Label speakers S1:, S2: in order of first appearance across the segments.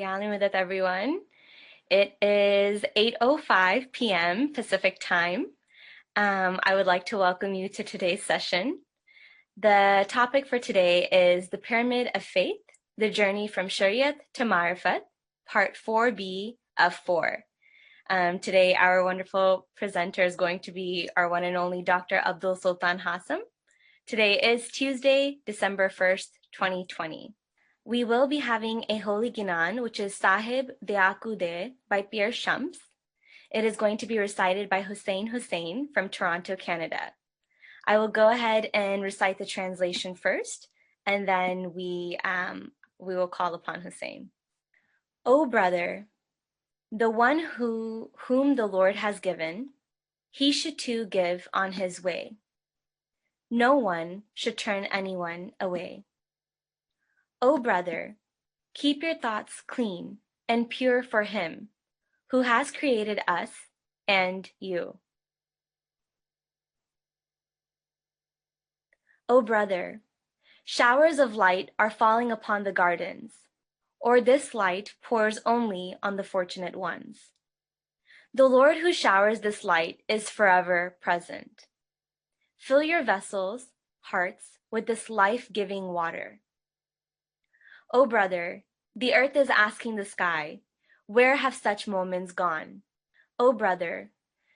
S1: With everyone. It is 8:05 p.m. Pacific time. I would like to welcome you to today's session. The topic for today is the Pyramid of Faith, the journey from Shariat to Marifat, part 4B of 4. Today, our wonderful presenter is going to be our one and only Dr. ABDUL SULTAN HASSAM. Today is Tuesday, December 1st, 2020. We will be having a Holy Ginan, which is Sahib Deakude by Pierre Shams. It is going to be recited by Hussein from Toronto, Canada. I will go ahead and recite the translation first, and then we will call upon Hussein. O brother, the one whom the Lord has given, he should too give on his way. No one should turn anyone away. O brother, keep your thoughts clean and pure for him who has created us and you. O brother, showers of light are falling upon the gardens, or this light pours only on the fortunate ones. The Lord who showers this light is forever present. Fill your vessels, hearts, with this life-giving water. O brother, the earth is asking the sky, where have such moments gone? O brother,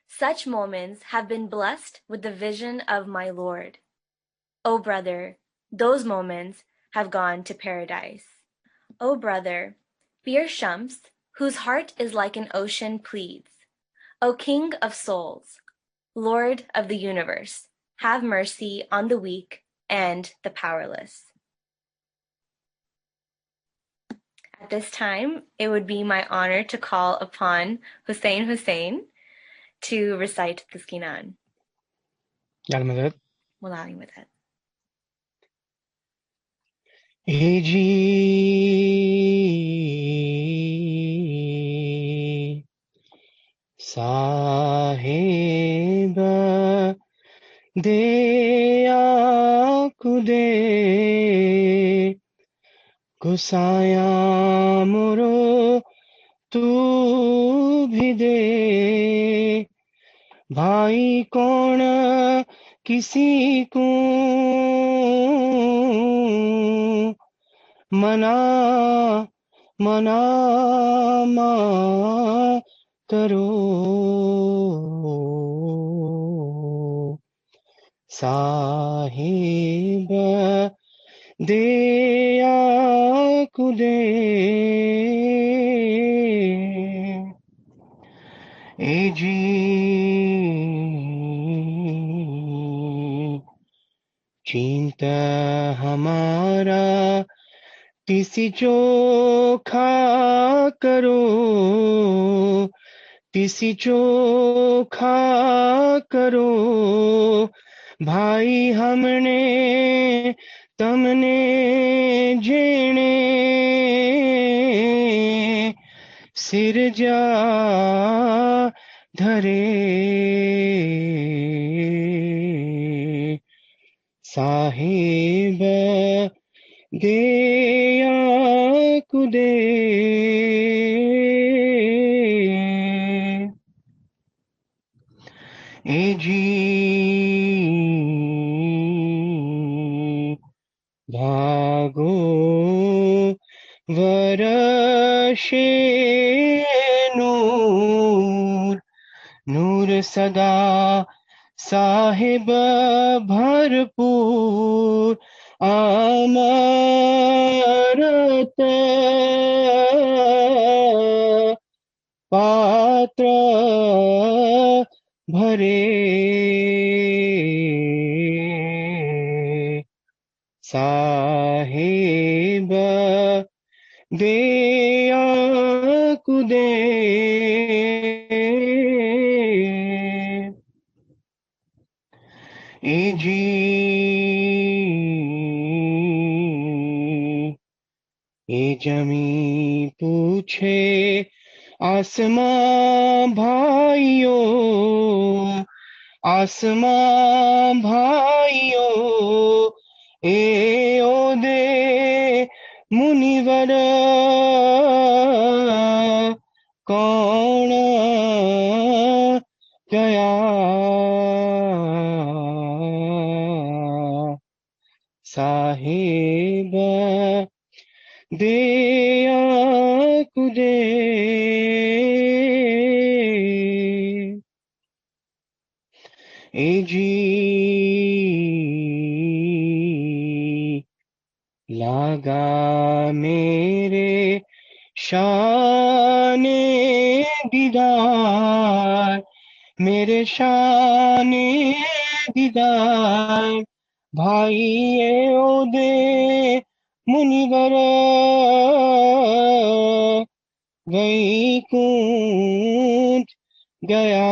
S1: such moments have been blessed with the vision of my Lord. O brother, those moments have gone to paradise. O brother, Pierre Shams, whose heart is like an ocean, pleads, O King of souls, Lord of the universe, have mercy on the weak and the powerless. At this time, it would be my honor to call upon Hussein to recite the Skinan.
S2: Yalmadad.
S1: Mulali with it.
S2: Eji Sahib Deya Kude Kusaya Moro Tu Bhide Bhai Kaun Kisi ko Mana ma karo Sahib deya kude Eji Chinta hamara तिसी चोखा करो तिसी चोखा करो भाई हमने तमने जेणे सिरजा धरे Sahib Deya kude Eji Bhago Varashe Noor Noor Sada Sahib Bharpur Amarat Patra Bhare Sahib Deya Kude Eji E jami पूछे आसमां भाइयों ए ओदे मुनिवर साहेब दया कुदे एजी लागा मेरे शाने दीदार मेरे शाने दीदार भाई ओदे मुनिवर गई कूंज गया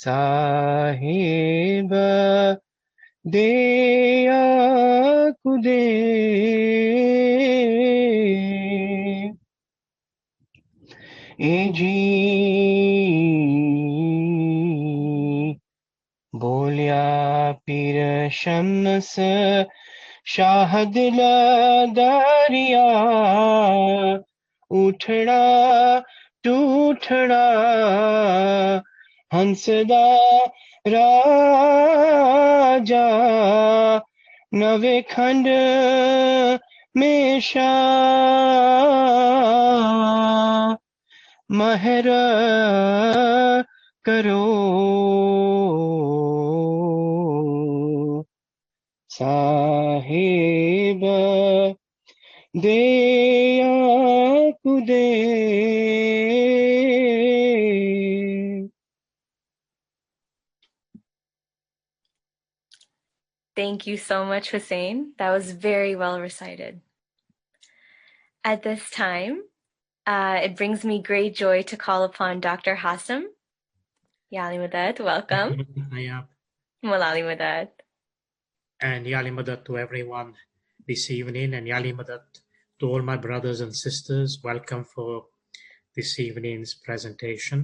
S2: साहिब दया कुदे ए जी बोलिया पीर शम्स शाहद दरिया उठड़ा टूठड़ा हंसदा राजा नवे खंड में शाह महर करो साहिब दया कुदे
S1: Thank you so much, Hussein. That was very well recited. At this time, it brings me great joy to call upon Dr. Hassam. Yali Madad, welcome. Malali Madad.
S3: And Yali Madad to everyone this evening, and Yali Madad to all my brothers and sisters. Welcome for this evening's presentation.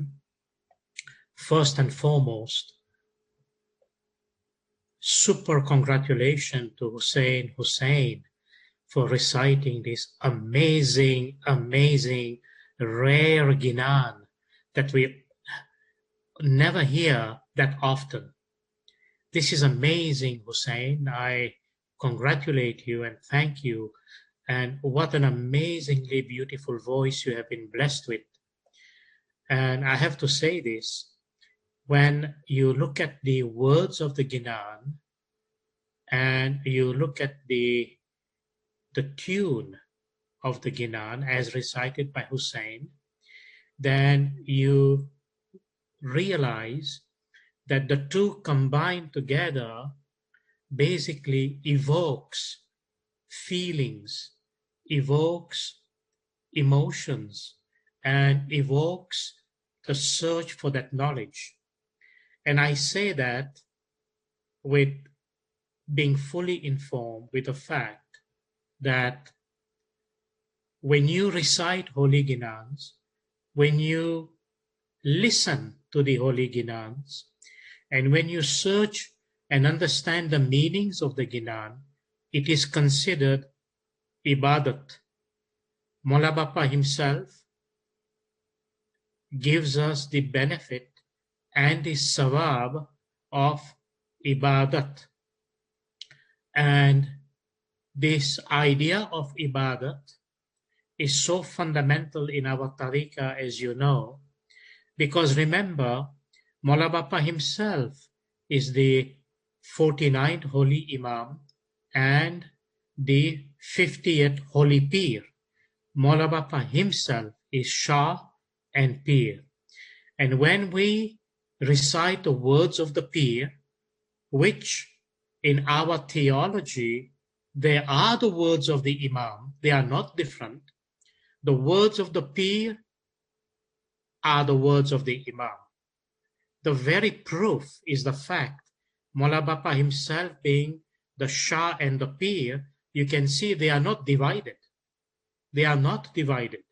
S3: First and foremost, super congratulations to Hussein for reciting this amazing, rare Ginan that we never hear that often. This is amazing, Hussein. I congratulate you and thank you. And what an amazingly beautiful voice you have been blessed with. And I have to say this, when you look at the words of the Ginan and you look at the tune of the Ginan as recited by Hussein, then you realize that the two combined together basically evokes feelings, evokes emotions, and evokes the search for that knowledge. And I say that with being fully informed with the fact that when you recite Holy Ginans, when you listen to the Holy Ginans, and when you search and understand the meanings of the Ginan, it is considered ibadat. Mola Bapa himself gives us the benefit and the sawab of ibadat. And this idea of ibadat is so fundamental in our tariqah, as you know, because remember, Mola Bapa himself is the 49th Holy Imam and the 50th Holy Pir. Mola Bapa himself is Shah and Pir. And when we recite the words of the Pir, which in our theology, they are the words of the Imam, they are not different. The words of the Pir are the words of the Imam. The very proof is the fact, Mola Bapa himself being the Shah and the Pir, you can see they are not divided. They are not divided.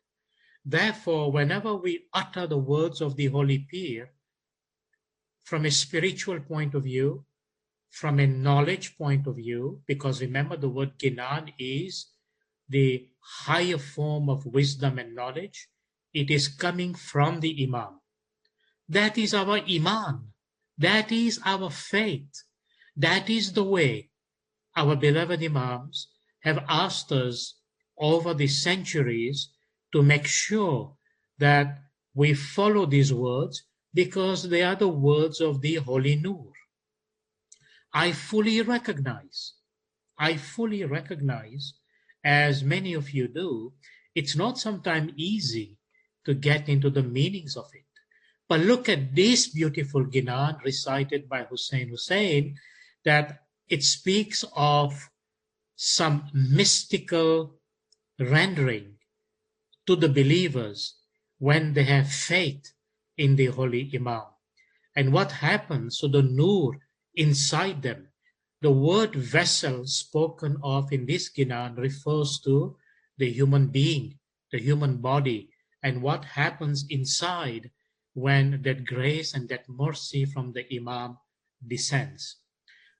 S3: Therefore, whenever we utter the words of the Holy Pir, from a spiritual point of view, from a knowledge point of view, because remember the word Ginan is the higher form of wisdom and knowledge, it is coming from the Imam. That is our Iman. That is our faith. That is the way our beloved Imams have asked us over the centuries to make sure that we follow these words, because they are the words of the Holy Nur. I fully recognize, as many of you do, it's not sometimes easy to get into the meanings of it. But look at this beautiful Ginan recited by Hussein, that it speaks of some mystical rendering to the believers when they have faith in the Holy Imam. And what happens to the Nur inside them? The word vessel spoken of in this Ginan refers to the human being, the human body, and what happens inside when that grace and that mercy from the Imam descends.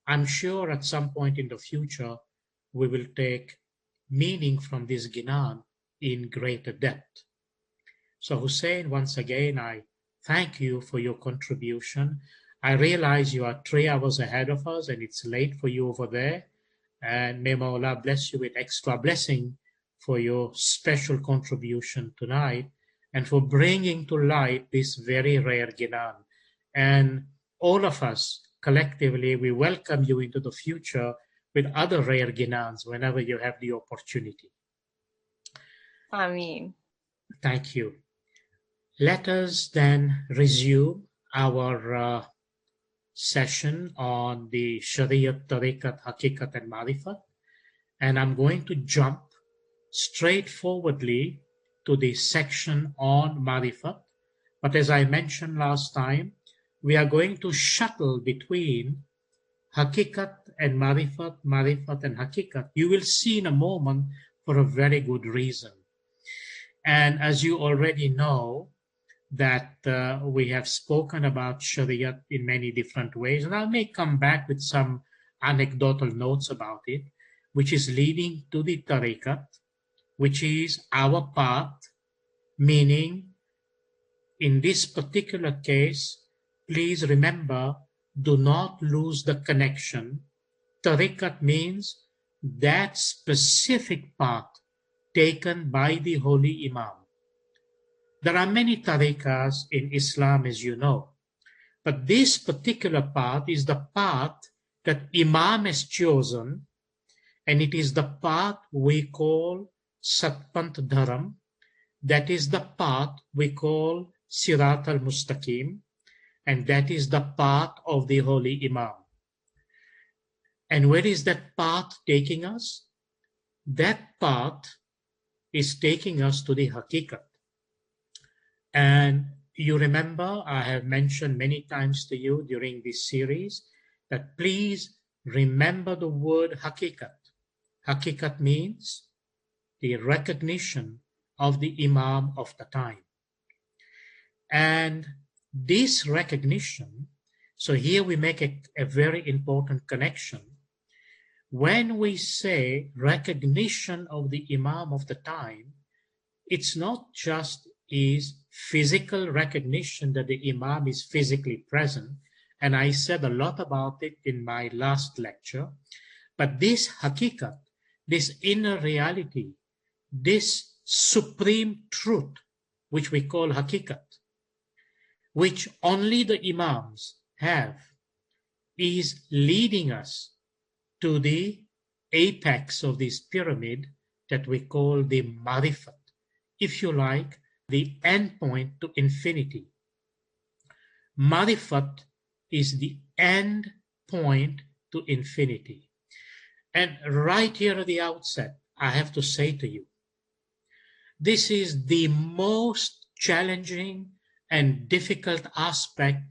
S3: I'm sure at some point in the future, we will take meaning from this Ginan in greater depth. So Hussein, once again, I thank you for your contribution. I realize you are 3 hours ahead of us and it's late for you over there. And may Allah bless you with extra blessing for your special contribution tonight and for bringing to light this very rare Ginan. And all of us collectively, we welcome you into the future with other rare Ginans whenever you have the opportunity.
S1: Ameen.
S3: Thank you. Let us then resume our session on the Shariat, Tariqat, Hakikat, and Marifat. And I'm going to jump straightforwardly to the section on Marifat. But as I mentioned last time, we are going to shuttle between Hakikat and Marifat, Marifat and Hakikat. You will see in a moment for a very good reason. And as you already know, that we have spoken about Shariat in many different ways, and I may come back with some anecdotal notes about it, which is leading to the Tariqat, which is our path, meaning in this particular case, please remember, do not lose the connection. Tariqat means that specific path taken by the Holy Imam. There are many tariqas in Islam, as you know, but this particular path is the path that Imam has chosen, and it is the path we call Satpant Dharam. That is the path we call Sirat al-Mustaqim, and that is the path of the Holy Imam. And where is that path taking us? That path is taking us to the Hakikat. And you remember, I have mentioned many times to you during this series that please remember the word Hakikat. Hakikat means the recognition of the Imam of the time. And this recognition, so here we make a very important connection. When we say recognition of the Imam of the time, it's not just is physical recognition that the Imam is physically present, and I said a lot about it in my last lecture, but this Hakikat, this inner reality, this supreme truth, which we call Hakikat, which only the Imams have, is leading us to the apex of this pyramid that we call the Marifat, if you like, the end point to infinity. Marifat is the end point to infinity. And right here at the outset, I have to say to you, this is the most challenging and difficult aspect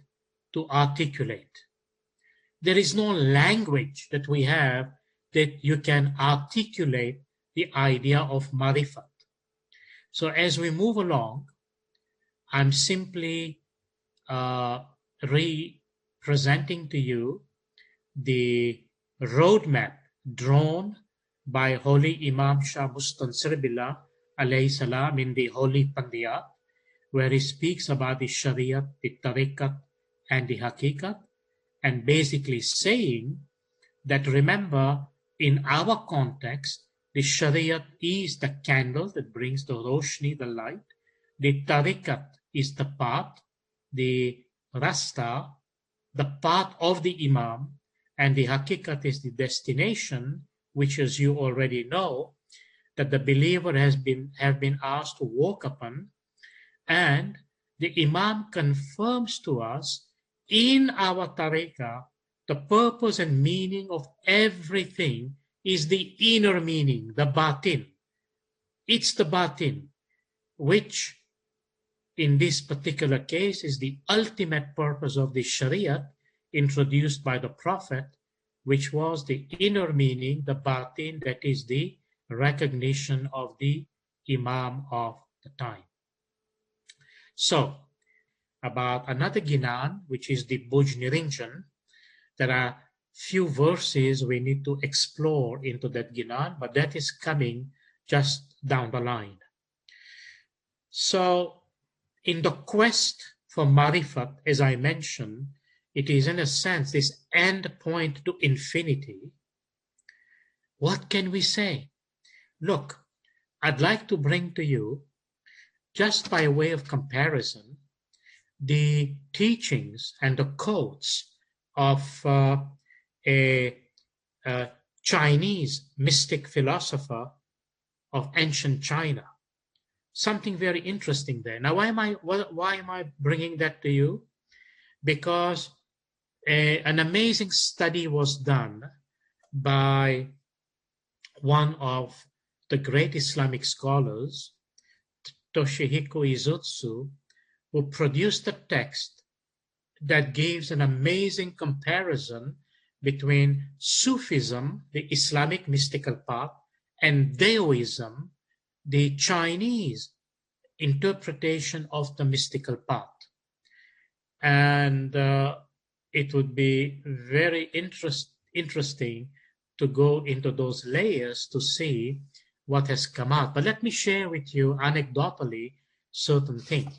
S3: to articulate. There is no language that we have that you can articulate the idea of Marifat. So as we move along, I'm simply representing to you the roadmap drawn by Holy Imam Shah Mustansir Billah alayhi salam in the Holy Pandiyat, where he speaks about the Shariat, the Tariqat, and the Hakikat. and basically saying that, remember, in our context, the Shariat is the candle that brings the Roshni, the light. The Tariqat is the path, the Rasta, the path of the Imam, and the Hakikat is the destination, which, as you already know, that the believer have been asked to walk upon. And the Imam confirms to us in our tariqah the purpose and meaning of everything is the inner meaning, the batin. It's the batin, which in this particular case is the ultimate purpose of the Shariat introduced by the Prophet, which was the inner meaning, the batin, that is the recognition of the Imam of the time. So, about another Ginan, which is the Buj Nirinjan, there are few verses we need to explore into that Ginan, but that is coming just down the line. So, in the quest for Marifat, as I mentioned, it is in a sense this end point to infinity. What can we say? Look, I'd like to bring to you, just by way of comparison, the teachings and the quotes of a Chinese mystic philosopher of ancient China. Something very interesting there. Now, why am I bringing that to you? Because an amazing study was done by one of the great Islamic scholars, Toshihiko Izutsu, who produced a text that gives an amazing comparison between Sufism, the Islamic mystical path, and Daoism, the Chinese interpretation of the mystical path. And it would be very interesting to go into those layers to see what has come out. But let me share with you anecdotally certain things.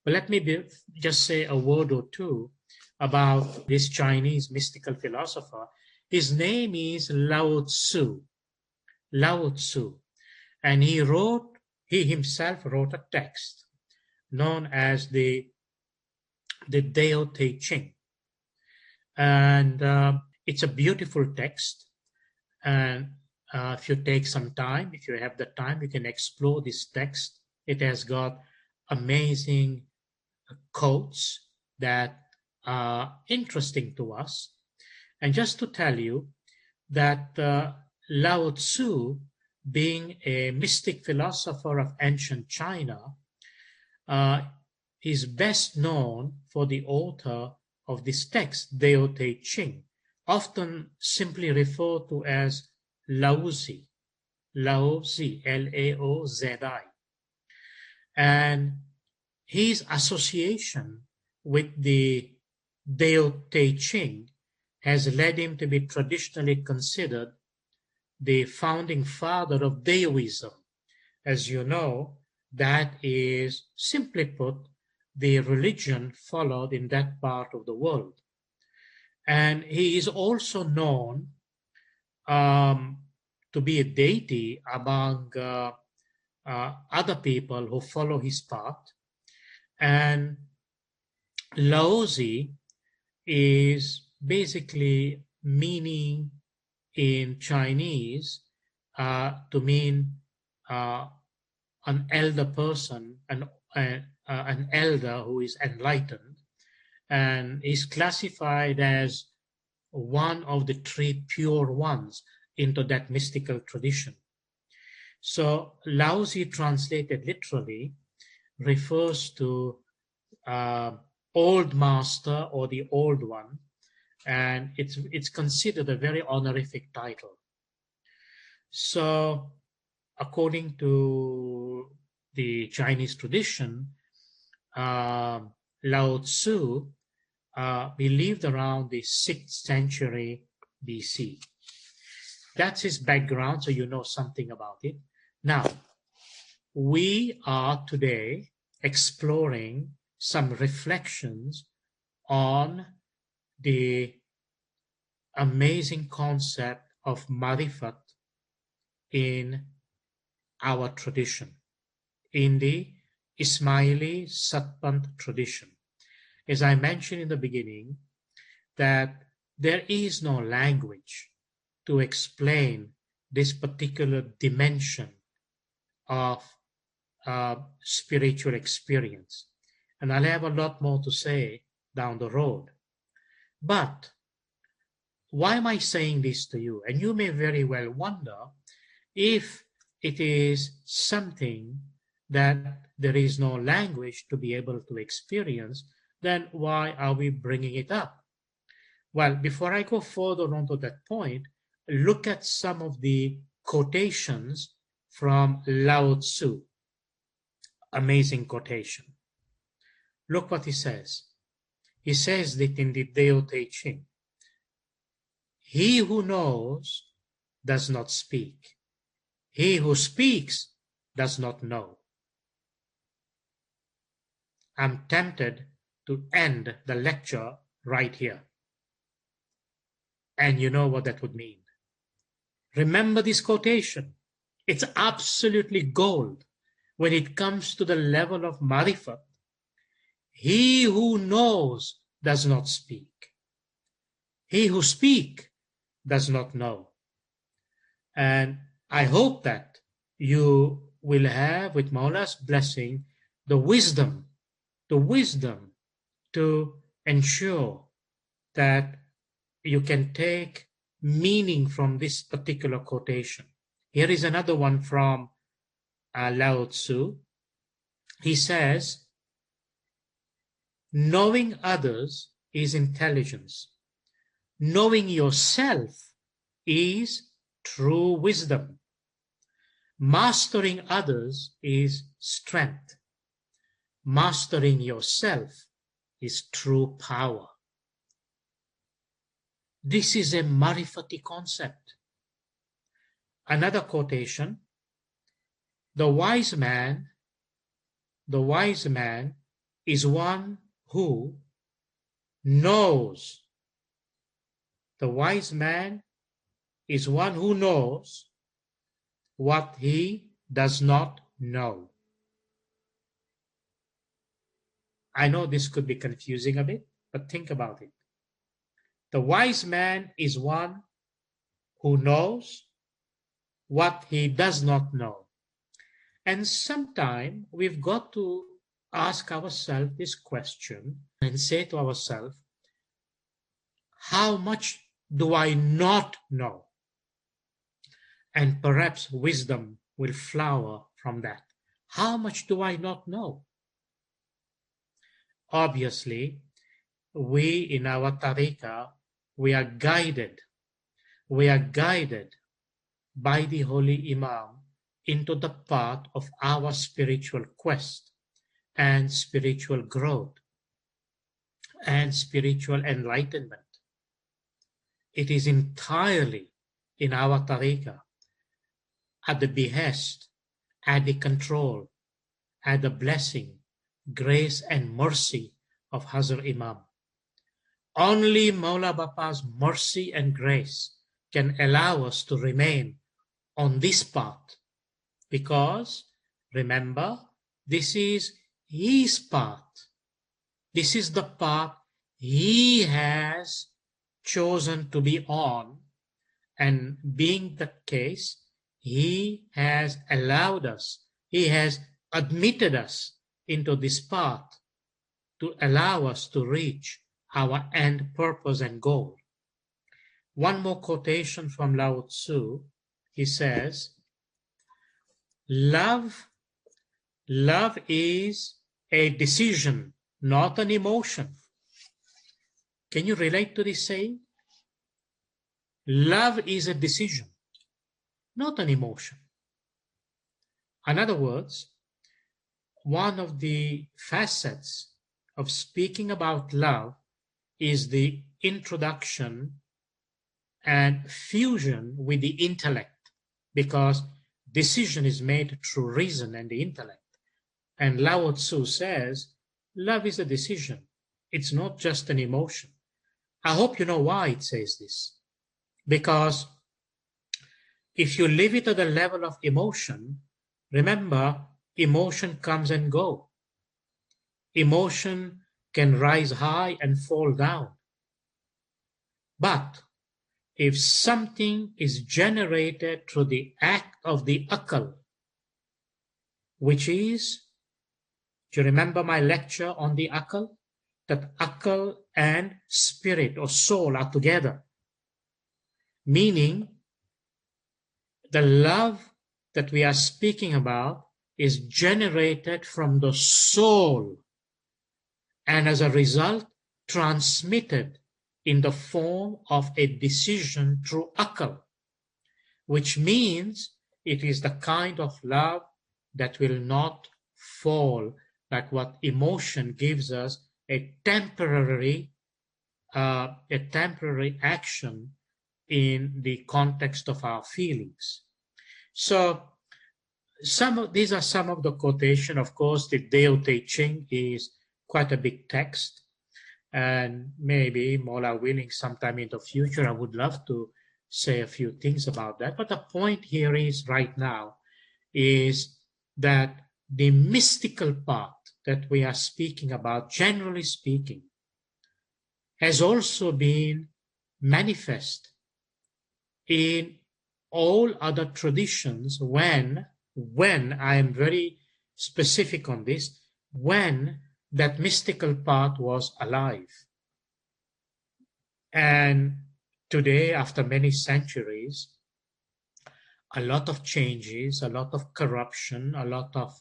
S3: But let me just say a word or two about this Chinese mystical philosopher. His name is Lao Tzu. Lao Tzu. And he himself wrote a text known as the Tao Te Ching. And it's a beautiful text. And if you take some time, if you have the time, you can explore this text. It has got amazing quotes that are interesting to us. And just to tell you that Lao Tzu, being a mystic philosopher of ancient China, is best known for the author of this text, Tao Te Ching, often simply referred to as Laozi, Laozi. And his association with the Tao Te Ching has led him to be traditionally considered the founding father of Daoism. As you know, that is, simply put, the religion followed in that part of the world. And he is also known to be a deity among other people who follow his path. And Laozi is basically meaning in Chinese to mean an elder person, an elder who is enlightened, and is classified as one of the three pure ones into that mystical tradition. So Laozi, translated literally, refers to old master or the old one, and it's considered a very honorific title. So according to the Chinese tradition, Lao Tzu he lived around the 6th century BC. That's his background, so you know something about it. Now, we are today exploring some reflections on the amazing concept of marifat in our tradition, in the Ismaili Satpant tradition. As I mentioned in the beginning, that there is no language to explain this particular dimension of spiritual experience. And I'll have a lot more to say down the road. But why am I saying this to you? And you may very well wonder if it is something that there is no language to be able to experience, then why are we bringing it up? Well, before I go further on to that point, look at some of the quotations from Lao Tzu. Amazing quotation. Look what he says. He says that in the Deo Te Ching, he who knows does not speak. He who speaks does not know. I'm tempted to end the lecture right here. And you know what that would mean. Remember this quotation. It's absolutely gold when it comes to the level of marifat. He who knows does not speak. He who speaks does not know. And I hope that you will have, with Maula's blessing, the wisdom to ensure that you can take meaning from this particular quotation. Here is another one from Lao Tzu. He says, knowing others is intelligence. Knowing yourself is true wisdom. Mastering others is strength. Mastering yourself is true power. This is a marifati concept. Another quotation, the wise man is one who knows. The wise man is one who knows what he does not know. I know this could be confusing a bit, but think about it. The wise man is one who knows what he does not know. And sometimes we've got to ask ourselves this question and say to ourselves, how much do I not know? And perhaps wisdom will flower from that. How much do I not know? Obviously, we in our tariqah, we are guided by the Holy Imam into the path of our spiritual quest and spiritual growth and spiritual enlightenment. It is entirely in our tariqah, at the behest, at the control, at the blessing, grace and mercy of Hazrat Imam. Only Maula Bapa's mercy and grace can allow us to remain on this path, because remember, this is his path. This is the path he has chosen to be on, and being the case, he has allowed us, he has admitted us into this path to allow us to reach our end purpose and goal. One more quotation from Lao Tzu. He says, love is a decision, not an emotion. Can you relate to this saying? Love is a decision, not an emotion. In other words, one of the facets of speaking about love is the introduction and fusion with the intellect, because decision is made through reason and the intellect. And Lao Tzu says, love is a decision. It's not just an emotion. I hope you know why it says this. Because if you leave it at the level of emotion, remember, emotion comes and go. Emotion can rise high and fall down. But if something is generated through the act of the akal, which is, do you remember my lecture on the akal? That akal and spirit or soul are together. Meaning, the love that we are speaking about is generated from the soul and as a result transmitted in the form of a decision through akal, which means it is the kind of love that will not fall, like what emotion gives us, a temporary action in the context of our feelings. So these are some of the quotation. Of course, the Deo Te Ching is quite a big text, and maybe Mola willing sometime in the future, I would love to say a few things about that. But the point here is right now is that the mystical part that we are speaking about, generally speaking, has also been manifest in all other traditions when I am very specific on this, when that mystical part was alive. And today, after many centuries, a lot of changes, a lot of corruption, a lot of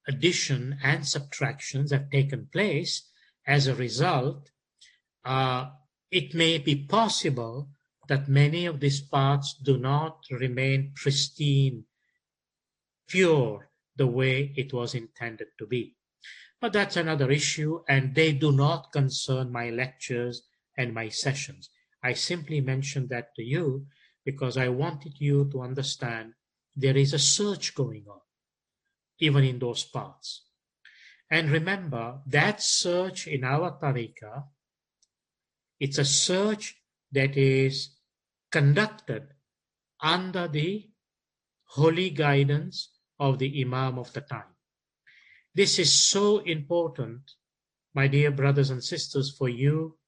S3: addition and subtractions have taken place. As a result, it may be possible that many of these parts do not remain pristine, pure, the way it was intended to be. But that's another issue, and they do not concern my lectures and my sessions. I simply mentioned that to you because I wanted you to understand there is a search going on, even in those parts. And remember, that search in our tariqah, it's a search that is conducted under the holy guidance of the Imam of the time. This is so important, my dear brothers and sisters, for you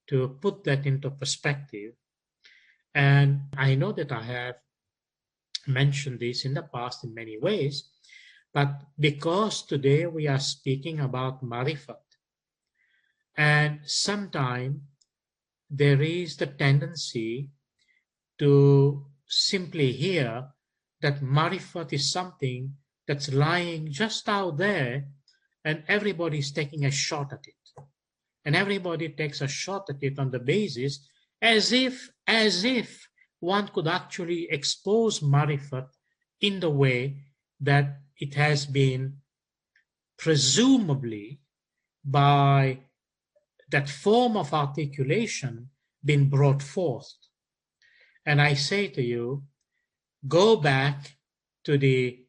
S3: to put that into perspective. And I know that I have mentioned this in the past in many ways, but because today we are speaking about marifat, and sometimes there is the tendency to simply hear that marifat is something that's lying just out there and everybody's taking a shot at it. And everybody takes a shot at it on the basis as if one could actually expose marifat in the way that it has been presumably by that form of articulation been brought forth. And I say to you, go back to the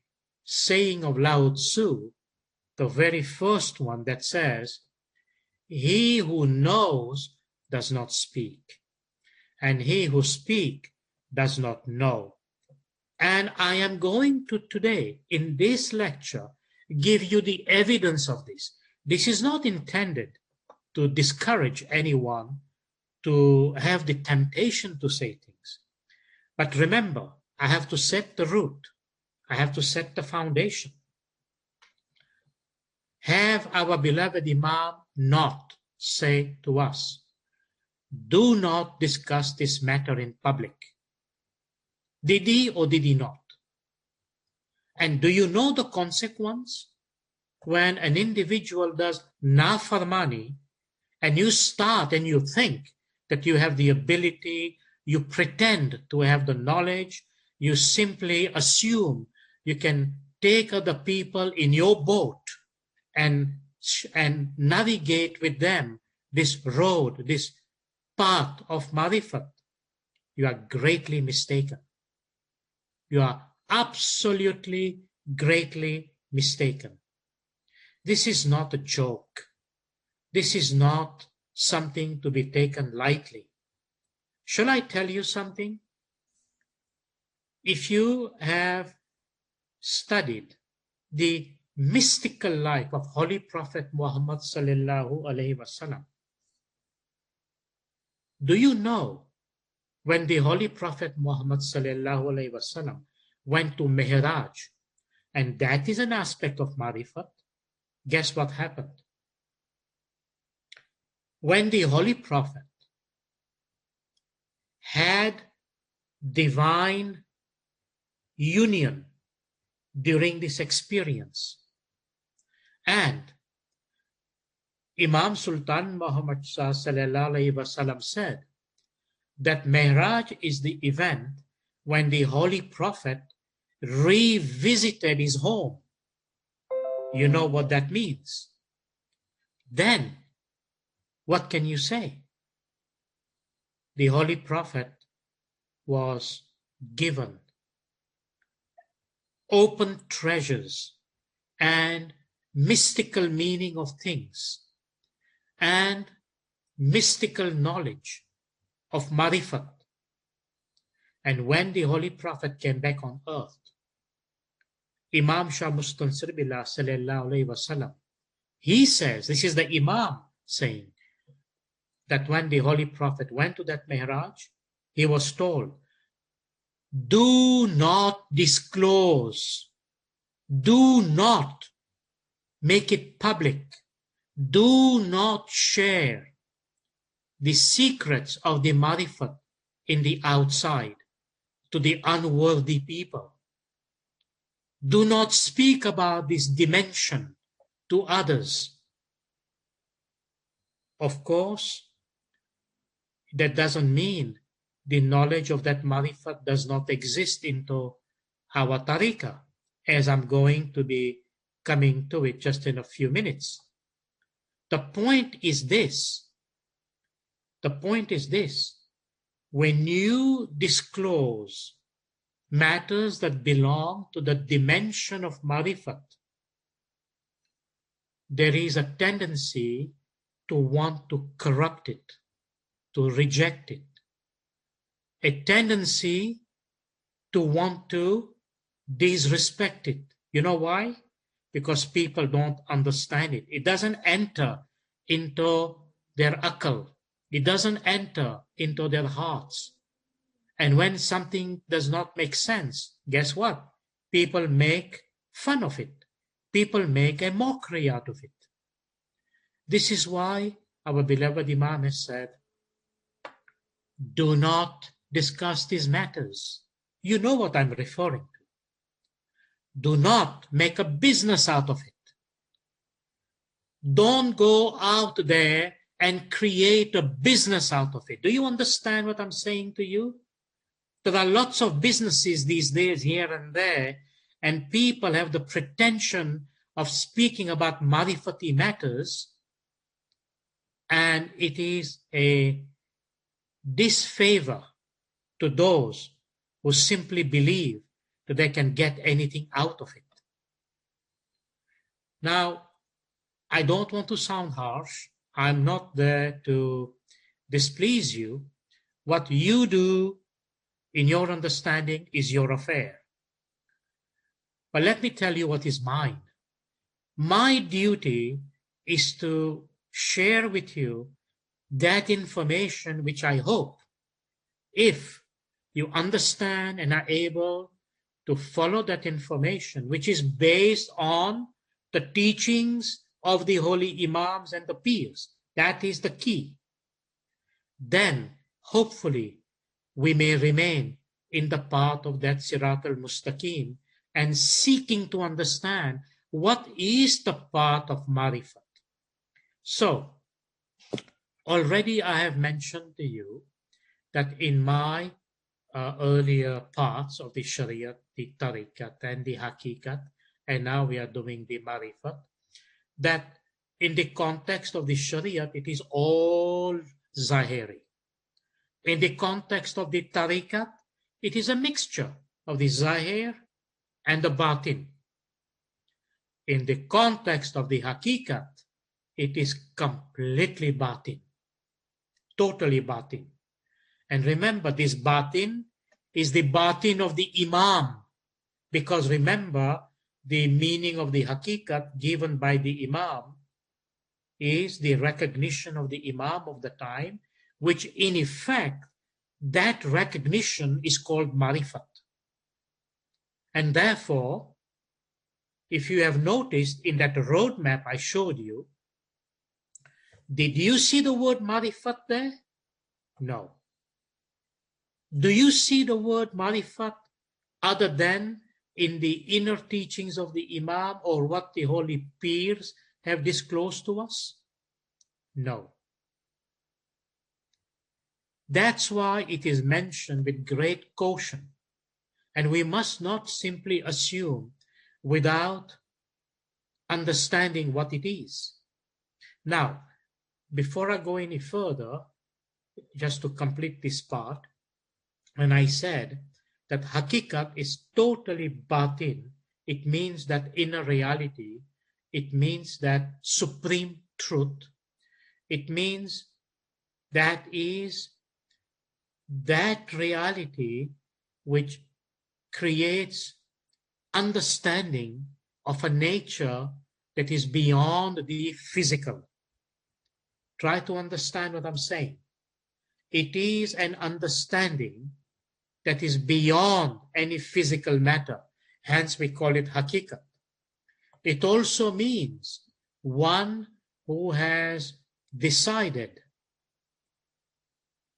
S3: saying of Lao Tzu, the very first one that says, he who knows does not speak, and he who speaks does not know. And I am going to today, in this lecture, give you the evidence of this. This is not intended to discourage anyone to have the temptation to say things. But remember, I have to set the root. I have to set the foundation. Have our beloved Imam not say to us, do not discuss this matter in public. Did he or did he not? And do you know the consequence? When an individual does nafarmani, and you start and you think that you have the ability, you pretend to have the knowledge, you simply assume you can take other people in your boat and navigate with them this road, this path of marifat, you are greatly mistaken. You are absolutely greatly mistaken. This is not a joke. This is not something to be taken lightly. Shall I tell you something? If you have studied the mystical life of Holy Prophet Muhammad sallallahu alaihi wasallam, do you know when the Holy Prophet Muhammad sallallahu alaihi wasallam went to Mihraj, and that is an aspect of Marifat, guess what happened? When the Holy Prophet had divine union during this experience, and Imam Sultan Muhammad sallallahu alaihi wasallam said that Mihraj is the event when the Holy Prophet revisited his home. You know what that means. Then, what can you say? The Holy Prophet was given open treasures and mystical meaning of things and mystical knowledge of Marifat. And when the Holy Prophet came back on earth, Imam Shah Mustansir Billah sallallahu alayhi wasallam, he says, this is the Imam saying, that when the Holy Prophet went to that Mihraj, he was told, do not disclose, do not make it public, do not share the secrets of the Marifat in the outside to the unworthy people. Do not speak about this dimension to others. Of course, that doesn't mean the knowledge of that Marifat does not exist into our tariqah, as I'm going to be coming to it just in a few minutes. The point is this. The point is this. When you disclose matters that belong to the dimension of Marifat, there is a tendency to want to corrupt it, to reject it, a tendency to want to disrespect it. You know why? Because people don't understand it. It doesn't enter into their akal. It doesn't enter into their hearts. And when something does not make sense, guess what? People make fun of it. People make a mockery out of it. This is why our beloved Imam has said, do not discuss these matters. You know what I'm referring to. Do not make a business out of it. Don't go out there and create a business out of it. Do you understand what I'm saying to you? There are lots of businesses these days here and there, and people have the pretension of speaking about marifati matters, and it is a disfavor to those who simply believe that they can get anything out of it. Now, I don't want to sound harsh. I'm not there to displease you. What you do in your understanding is your affair. But let me tell you what is mine. My duty is to share with you that information which I hope, if you understand and are able to follow that information, which is based on the teachings of the holy imams and the peers, that is the key, then hopefully we may remain in the path of that Sirat al-Mustaqim and seeking to understand what is the path of Marifat. So, already I have mentioned to you that in my earlier parts of the Shariat, the Tariqat and the Hakikat, and now we are doing the Marifat, that in the context of the Shariat, it is all Zahiri. In the context of the Tariqat, it is a mixture of the Zahir and the Batin. In the context of the Hakikat, it is completely Batin. totally batin. And remember, this batin is the batin of the Imam, because remember, the meaning of the hakikat given by the Imam is the recognition of the Imam of the time, which in effect, that recognition is called marifat. And therefore, if you have noticed in that roadmap I showed you, did you see the word marifat there? No. Do you see the word marifat other than in the inner teachings of the Imam or what the holy peers have disclosed to us? No. That's why it is mentioned with great caution. And we must not simply assume without understanding what it is. Now, before I go any further, just to complete this part, when I said that hakikat is totally batin, it means that inner reality, it means that supreme truth, it means that is that reality which creates understanding of a nature that is beyond the physical. Try to understand what I'm saying. It is an understanding that is beyond any physical matter. Hence, we call it hakikat. It also means one who has decided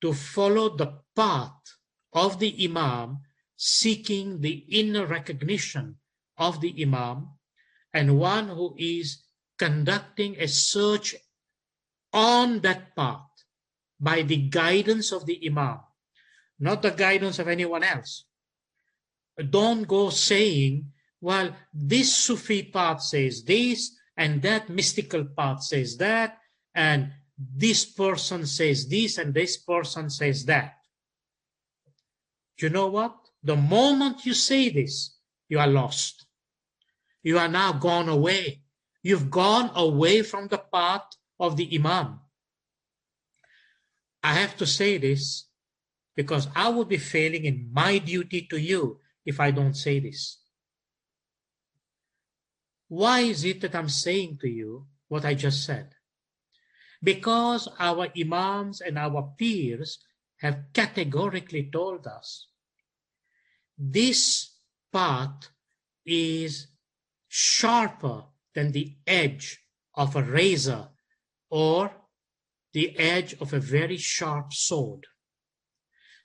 S3: to follow the path of the Imam, seeking the inner recognition of the Imam, and one who is conducting a search on that path by the guidance of the Imam, not the guidance of anyone else. Don't go saying, well, this Sufi path says this, and that mystical path says that, and this person says this, and this person says that. You know what? The moment you say this, you are lost. You are now gone away. You've gone away from the path of the Imam. I have to say this because I would be failing in my duty to you if I don't say this. Why is it that I'm saying to you what I just said? Because our Imams and our peers have categorically told us this path is sharper than the edge of a razor or the edge of a very sharp sword.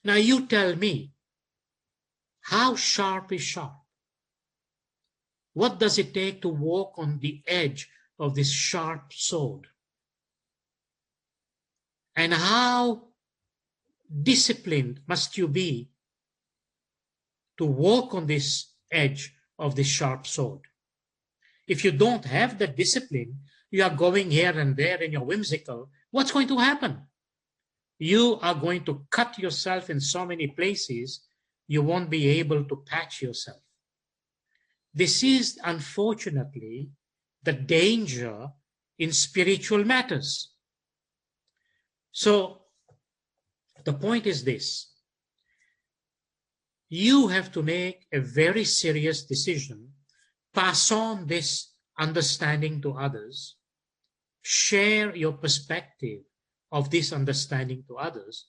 S3: Now you tell me, how sharp is sharp? What does it take to walk on the edge of this sharp sword? And how disciplined must you be to walk on this edge of this sharp sword? If you don't have that discipline, you are going here and there and you're whimsical, what's going to happen? You are going to cut yourself in so many places, you won't be able to patch yourself. This is, unfortunately, the danger in spiritual matters. So, the point is this. You have to make a very serious decision, pass on this understanding to others, share your perspective of this understanding to others,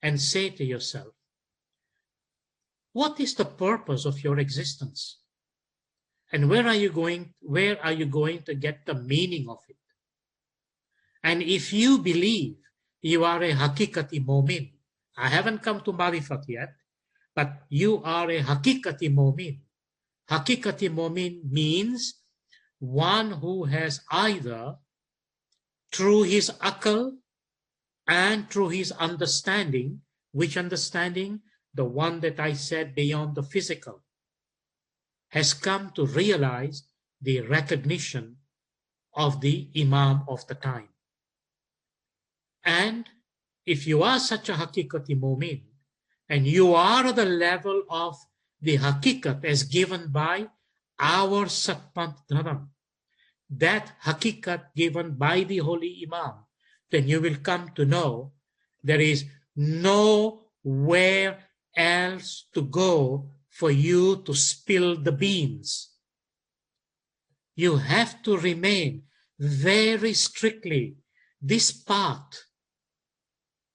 S3: and say to yourself, what is the purpose of your existence? And where are you going to get the meaning of it? And if you believe you are a hakikati mu'min, I haven't come to marifat yet, but you are a hakikati mu'min. Hakikati mu'min means one who has either through his akal and through his understanding, which understanding? The one that I said beyond the physical, has come to realize the recognition of the Imam of the time. And if you are such a hakikati mu'min, and you are at the level of the hakikat as given by our Satpanth Dharam, that hakikat given by the Holy Imam, then you will come to know There is nowhere else to go for you to spill the beans. You have to remain very strictly this path.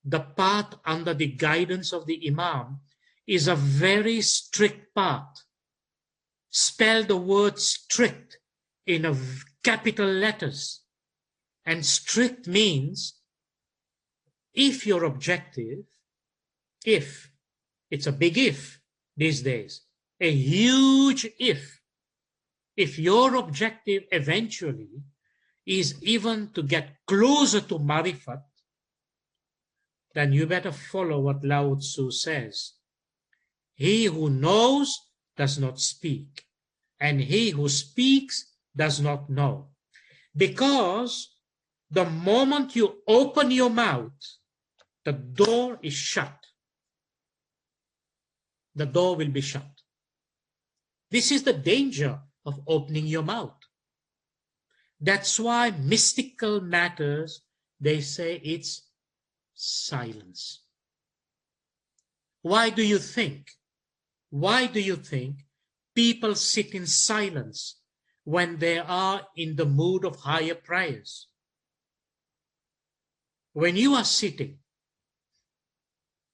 S3: The path under the guidance of the Imam is a very strict path. Spell the word strict in capital letters. And strict means if your objective, if, it's a big if these days, a huge if your objective eventually is even to get closer to marifat, then you better follow what Lao Tzu says. He who knows does not speak, and he who speaks does not know. Because the moment you open your mouth, the door is shut. The door will be shut. This is the danger of opening your mouth. That's why mystical matters, they say it's silence. Why do you think people sit in silence when they are in the mood of higher prayers? When you are sitting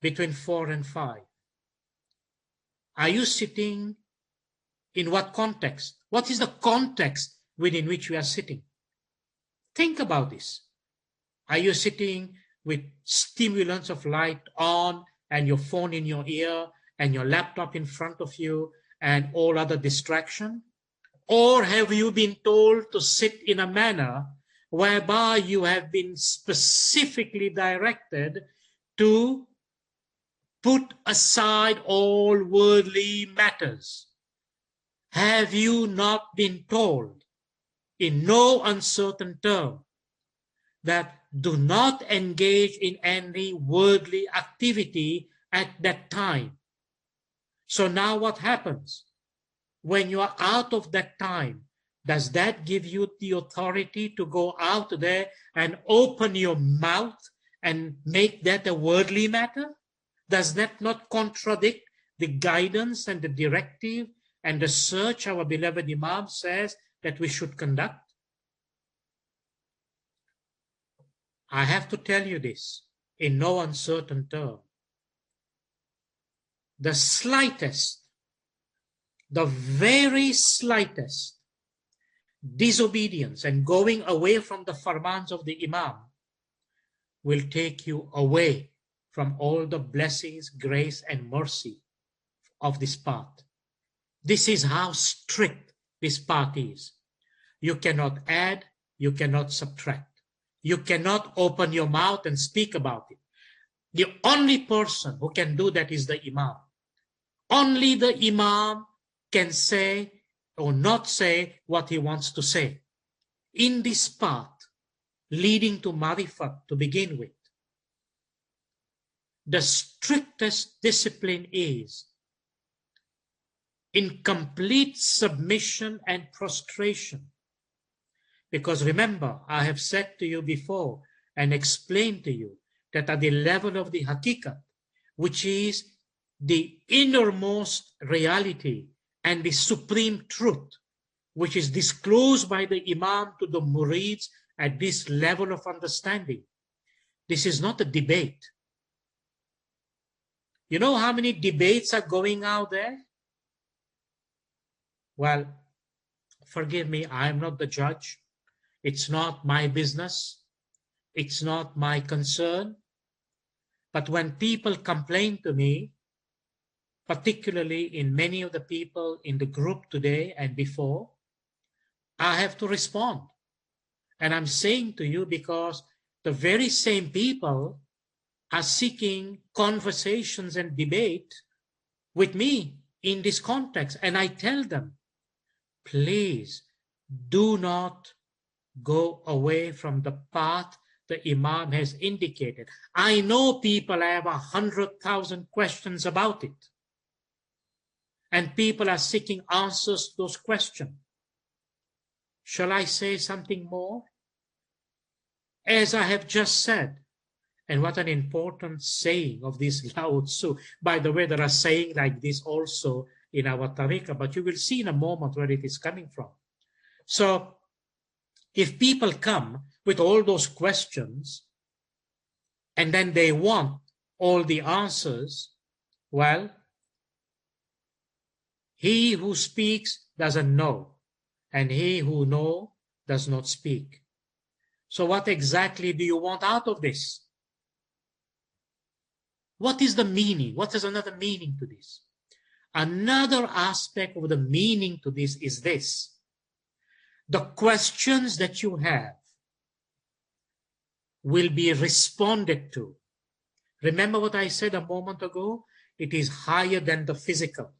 S3: between 4 and 5, are you sitting in what context? What is the context within which you are sitting? Think about this. Are you sitting with stimulants of light on and your phone in your ear and your laptop in front of you and all other distraction? Or have you been told to sit in a manner whereby you have been specifically directed to put aside all worldly matters? Have you not been told in no uncertain term that do not engage in any worldly activity at that time? So now what happens? When you are out of that time, does that give you the authority to go out there and open your mouth and make that a worldly matter? Does that not contradict the guidance and the directive and the search our beloved Imam says that we should conduct? I have to tell you this in no uncertain term. The slightest, the very slightest disobedience and going away from the farmans of the Imam will take you away from all the blessings, grace, and mercy of this path. This is how strict this path is. You cannot add, you cannot subtract. You cannot open your mouth and speak about it. The only person who can do that is the Imam. Only the Imam can say or not say what he wants to say. In this path, leading to marifat to begin with, the strictest discipline is in complete submission and prostration. Because remember, I have said to you before and explained to you that at the level of the hakikat, which is the innermost reality and the supreme truth, which is disclosed by the Imam to the murids at this level of understanding, this is not a debate. You know how many debates are going out there? Well, forgive me, I am not the judge. It's not my business. It's not my concern. But when people complain to me, particularly in many of the people in the group today and before, I have to respond. And I'm saying to you because the very same people are seeking conversations and debate with me in this context. And I tell them, please do not go away from the path the Imam has indicated. I know people have 100,000 questions about it. And people are seeking answers to those questions. Shall I say something more? As I have just said, And what an important saying of this Lao Tzu. By the way, there are sayings like this also in our Tariqah, but you will see in a moment where it is coming from. So if people come with all those questions and then they want all the answers, well, he who speaks doesn't know, and he who knows does not speak. So what exactly do you want out of this? What is the meaning? What is another meaning to this? Another aspect of the meaning to this is this. The questions that you have will be responded to. Remember what I said a moment ago? It is higher than the physical.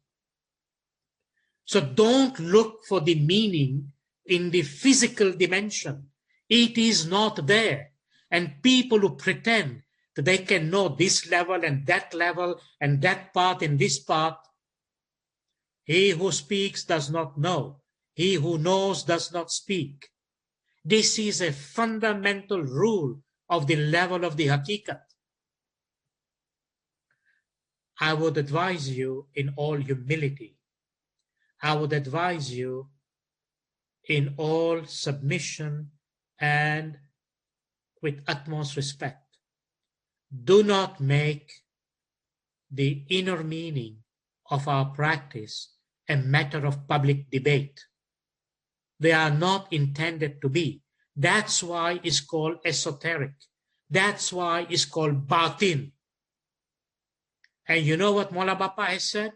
S3: So don't look for the meaning in the physical dimension. It is not there. And people who pretend that they can know this level and that part and this part, he who speaks does not know. He who knows does not speak. This is a fundamental rule of the level of the hakikat. I would advise you in all humility. I would advise you in all submission and with utmost respect. Do not make the inner meaning of our practice a matter of public debate. They are not intended to be. That's why it's called esoteric. That's why it's called batin. And you know what Mola Bapa has said?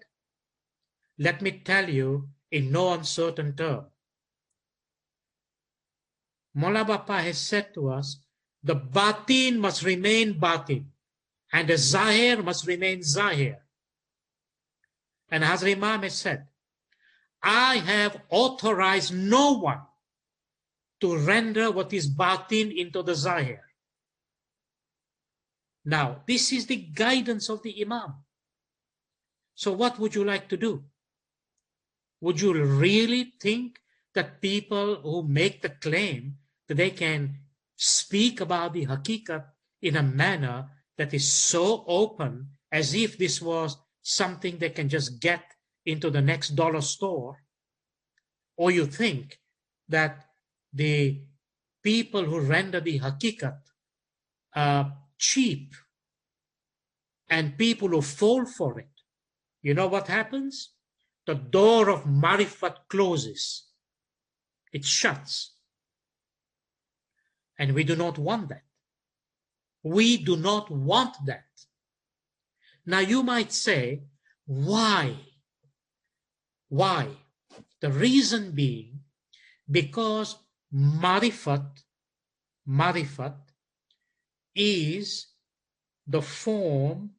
S3: Let me tell you in no uncertain term. Mola Bapa has said to us, the batin must remain batin and the zahir must remain zahir. And Hazrat Imam has said, I have authorized no one to render what is batin into the zahir. Now, this is the guidance of the Imam. So what would you like to do? Would you really think that people who make the claim that they can speak about the hakikat in a manner that is so open as if this was something they can just get into the next dollar store? Or you think that the people who render the hakikat are cheap and people who fall for it, you know what happens? The door of marifat closes. It shuts. And we do not want that. We do not want that. Now you might say, why? Why? The reason being, because marifat is the form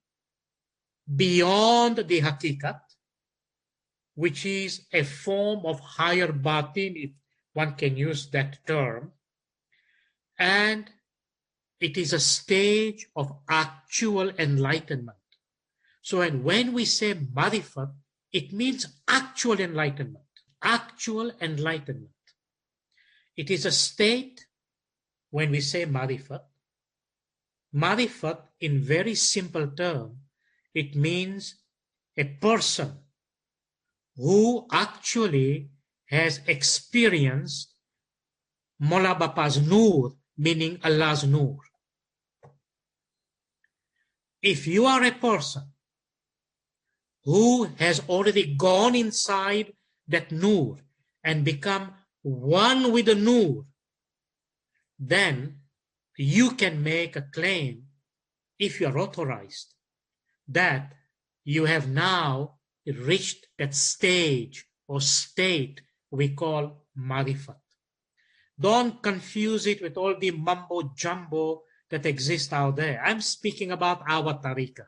S3: beyond the hakikat, which is a form of higher batin, if one can use that term, and it is a stage of actual enlightenment. So when we say marifat, it means actual enlightenment, actual enlightenment. It is a state, when we say marifat, in very simple term, it means a person who actually has experienced Mola Bapa's Nur, meaning Allah's Nur. If you are a person who has already gone inside that Nur and become one with the Nur, then you can make a claim, if you are authorized, that you have now reached that stage or state we call marifat. Don't confuse it with all the mumbo jumbo that exists out there. I'm speaking about our tariqah.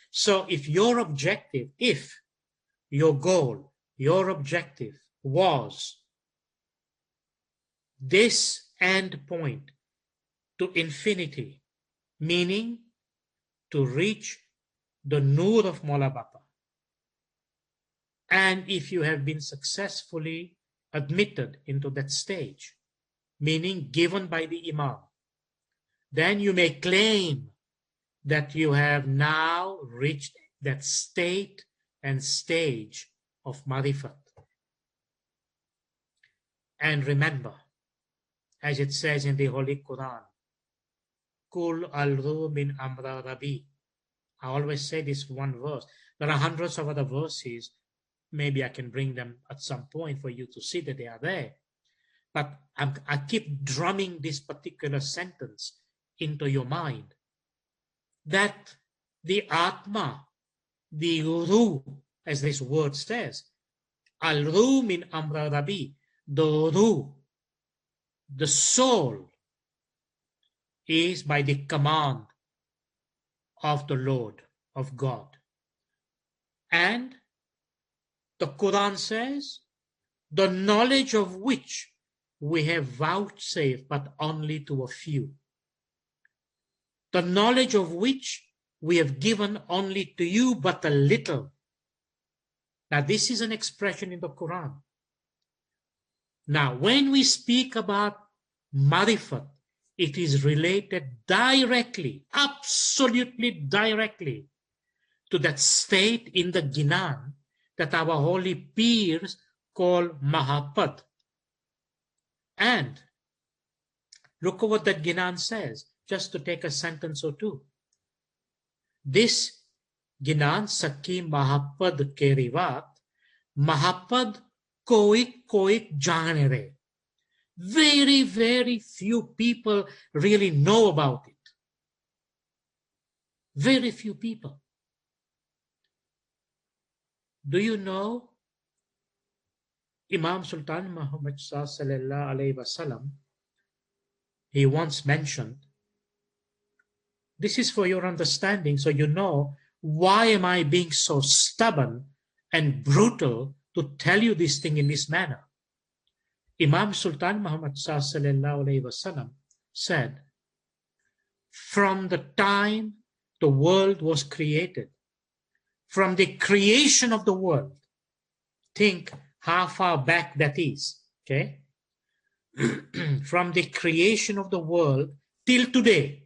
S3: So if your objective, if your goal, your objective was this end point to infinity, meaning to reach the Nur of Mola Bapa, and if you have been successfully admitted into that stage, meaning given by the Imam, then you may claim that you have now reached that state and stage of marifat. And remember, as it says in the Holy Quran, Kul al-Ru min amra Rabbi. I always say this one verse. There are hundreds of other verses. Maybe I can bring them at some point for you to see that they are there. But I keep drumming this particular sentence into your mind. That the Atma, the Ru, as this word says, al-Ru min amra Rabbi, the Ru, the soul, is by the command of the Lord, of God. And the Quran says, the knowledge of which we have vouchsafed but only to a few. The knowledge of which we have given only to you but a little. Now this is an expression in the Quran. Now when we speak about marifat, it is related directly, absolutely directly, to that state in the Ginan that our holy peers call Mahapad. And look at what that Ginan says, just to take a sentence or two. This Ginan, Sakhi Mahapad ke rivat, Mahapad koik jaane re. Very, very few people really know about it. Very few people. Do you know Imam Sultan Muhammad sallallahu alaihi wasallam? He once mentioned, this is for your understanding, so you know why am I being so stubborn and brutal to tell you this thing in this manner. Imam Sultan Muhammad sallallahu alaihi wasallam said, from the time the world was created, from the creation of the world, think how far back that is, okay? From the creation of the world till today,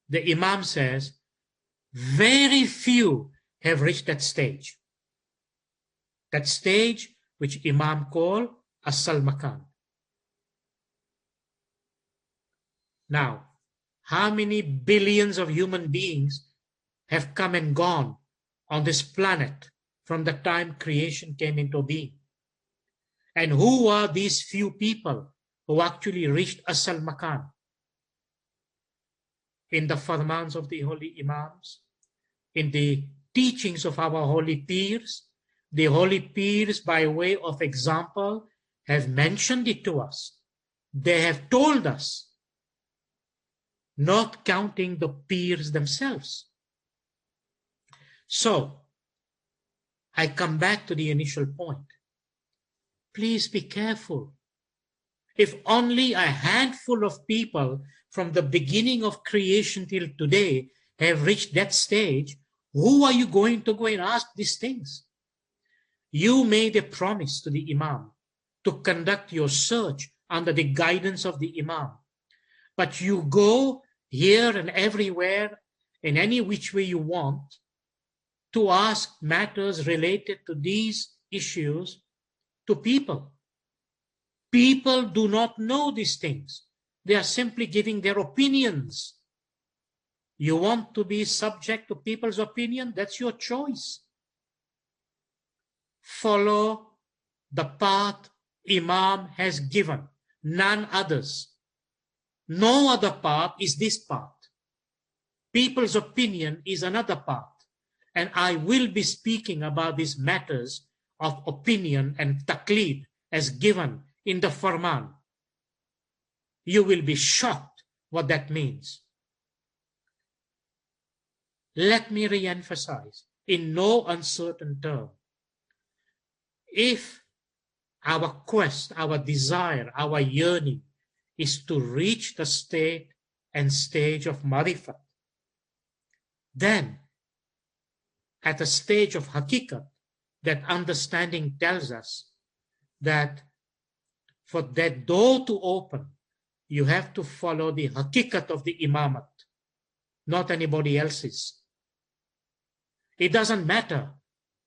S3: the Imam says, very few have reached that stage. That stage which Imam called Asal Makan. Now, how many billions of human beings have come and gone on this planet from the time creation came into being? And who are these few people who actually reached Asal Makan? In the farmans of the holy Imams, in the teachings of our holy peers, the holy peers by way of example have mentioned it to us. They have told us, not counting the peers themselves. So, I come back to the initial point. Please be careful. If only a handful of people from the beginning of creation till today have reached that stage, who are you going to go and ask these things? You made a promise to the Imam to conduct your search under the guidance of the Imam. But you go here and everywhere, in any which way you want, to ask matters related to these issues to people. People do not know these things. They are simply giving their opinions. You want to be subject to people's opinion? That's your choice. Follow the path Imam has given, none others. No other path is this path. People's opinion is another path. And I will be speaking about these matters of opinion and taqlid as given in the Farman. You will be shocked what that means. Let me re-emphasize in no uncertain term. If our quest, our desire, our yearning is to reach the state and stage of marifat, then at a stage of hakikat, that understanding tells us that for that door to open, you have to follow the hakikat of the imamat, not anybody else's. It doesn't matter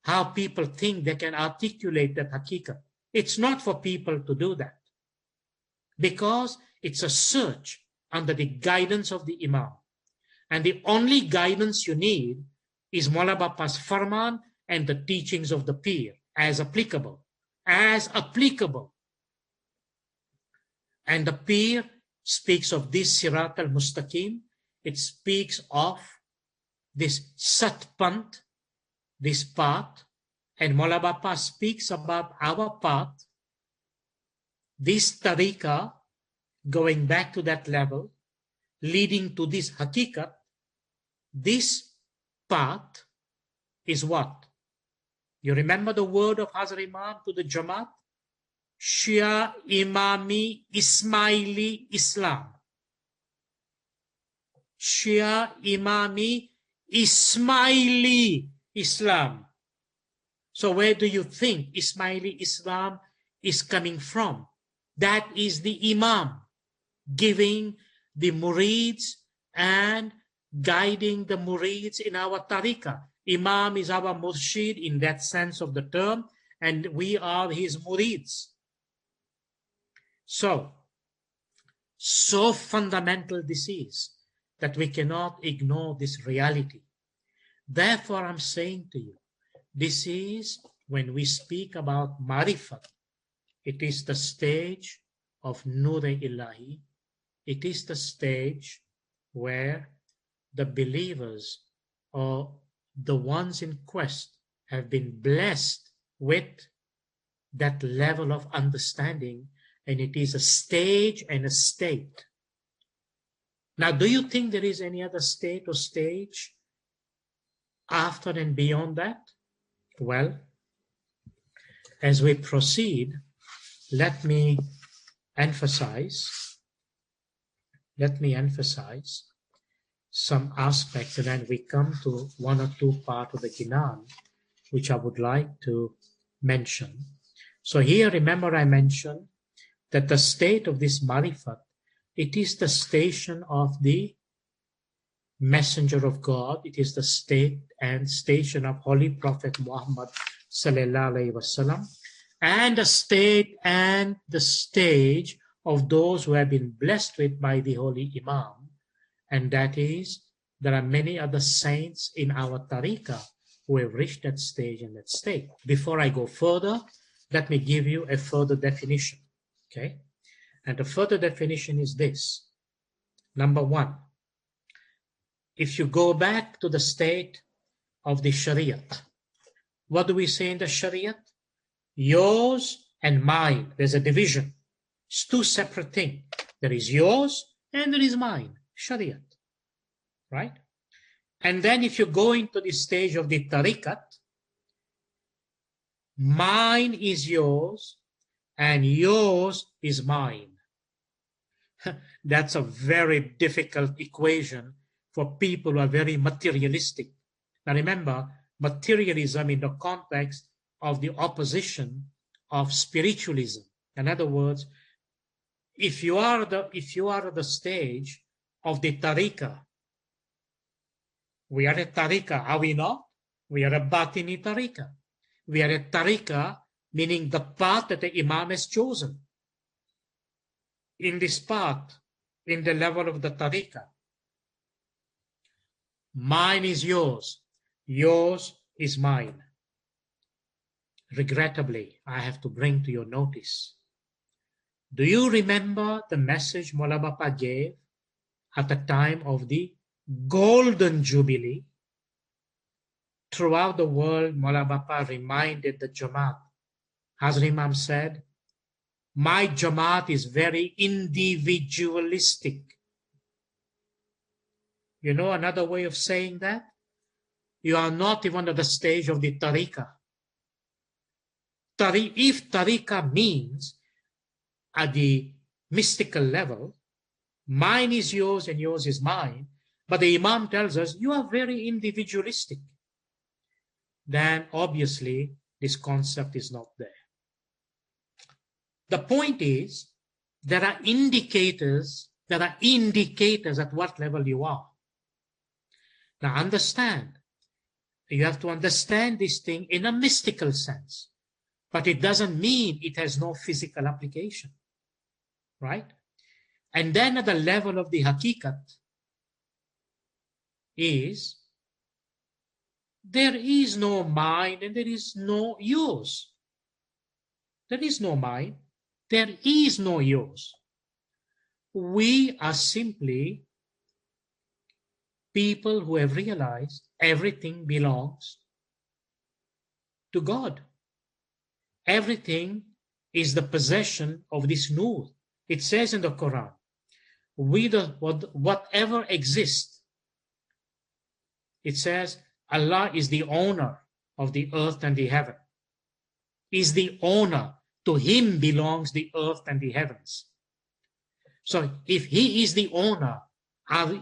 S3: how people think they can articulate that hakikat. It's not for people to do that, because it's a search under the guidance of the Imam. And the only guidance you need is Maula Bapa's farman and the teachings of the Pir as applicable. As applicable. And the Pir speaks of this Sirat al-Mustaqim. It speaks of this Satpant, this path. And Maula Bapa speaks about our path, this tariqah, going back to that level, leading to this hakikat. This path is what? You remember the word of Hazrat Imam to the Jamaat? Shia Imami Ismaili Islam. Shia Imami Ismaili Islam. So where do you think Ismaili Islam is coming from? That is the Imam giving the murids and guiding the murids in our tariqah. Imam is our murshid in that sense of the term, and we are his murids. So fundamental this is that we cannot ignore this reality. Therefore, I'm saying to you, this is when we speak about marifat, it is the stage of Nur-e-Ilahi. It is the stage where the believers or the ones in quest have been blessed with that level of understanding, and it is a stage and a state. Now, do you think there is any other state or stage after and beyond that? Well, as we proceed, let me emphasize some aspects, and then we come to one or two parts of the Jinan, which I would like to mention. So here, remember I mentioned that the state of this marifat, it is the station of the Messenger of God. It is the state and station of Holy Prophet Muhammad sallallahu alaihi wasallam, and the state and the stage of those who have been blessed with by the Holy Imam. And that is, there are many other saints in our tariqah who have reached that stage and that state. Before I go further, let me give you a further definition. Okay? And the further definition is this. Number one, if you go back to the state of the Shariat, what do we say in the Shariat? Yours and mine. There's a division. It's two separate things. There is yours and there is mine. Shariat. Right? And then if you go into the stage of the tariqat, mine is yours and yours is mine. That's a very difficult equation for people who are very materialistic. Now remember, materialism in the context of the opposition of spiritualism. In other words, if you are at the stage of the tariqah, we are a tariqah, are we not? We are a batini tariqah. We are a tariqah, meaning the path that the Imam has chosen. In this path, in the level of the tariqah, mine is yours, yours is mine. Regrettably, I have to bring to your notice. Do you remember the message Maula Bapa gave at the time of the Golden Jubilee? Throughout the world, Maula Bapa reminded the Jamaat. Hazrat Imam said, my Jamaat is very individualistic. You know another way of saying that? You are not even at the stage of the tariqah. If tariqah means at the mystical level, mine is yours and yours is mine, but the Imam tells us you are very individualistic, then obviously this concept is not there. The point is, there are indicators at what level you are. Now understand, you have to understand this thing in a mystical sense, but it doesn't mean it has no physical application, right? And then at the level of the hakikat is, there is no mind and there is no yours. There is no mind, there is no yours. We are simply people who have realized everything belongs to God. Everything is the possession of this Nur. It says in the Quran, whatever exists, it says Allah is the owner of the earth and the heaven. Is the owner. To him belongs the earth and the heavens. So if he is the owner,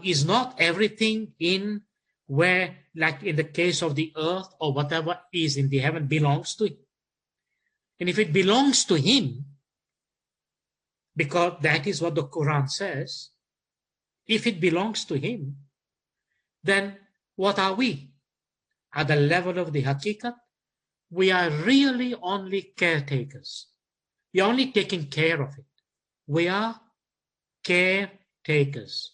S3: is not everything in where, like in the case of the earth or whatever is in the heaven, belongs to him? And if it belongs to him, because that is what the Quran says, if it belongs to him, then what are we? At the level of the hakikat, we are really only caretakers. We are only taking care of it. We are caretakers.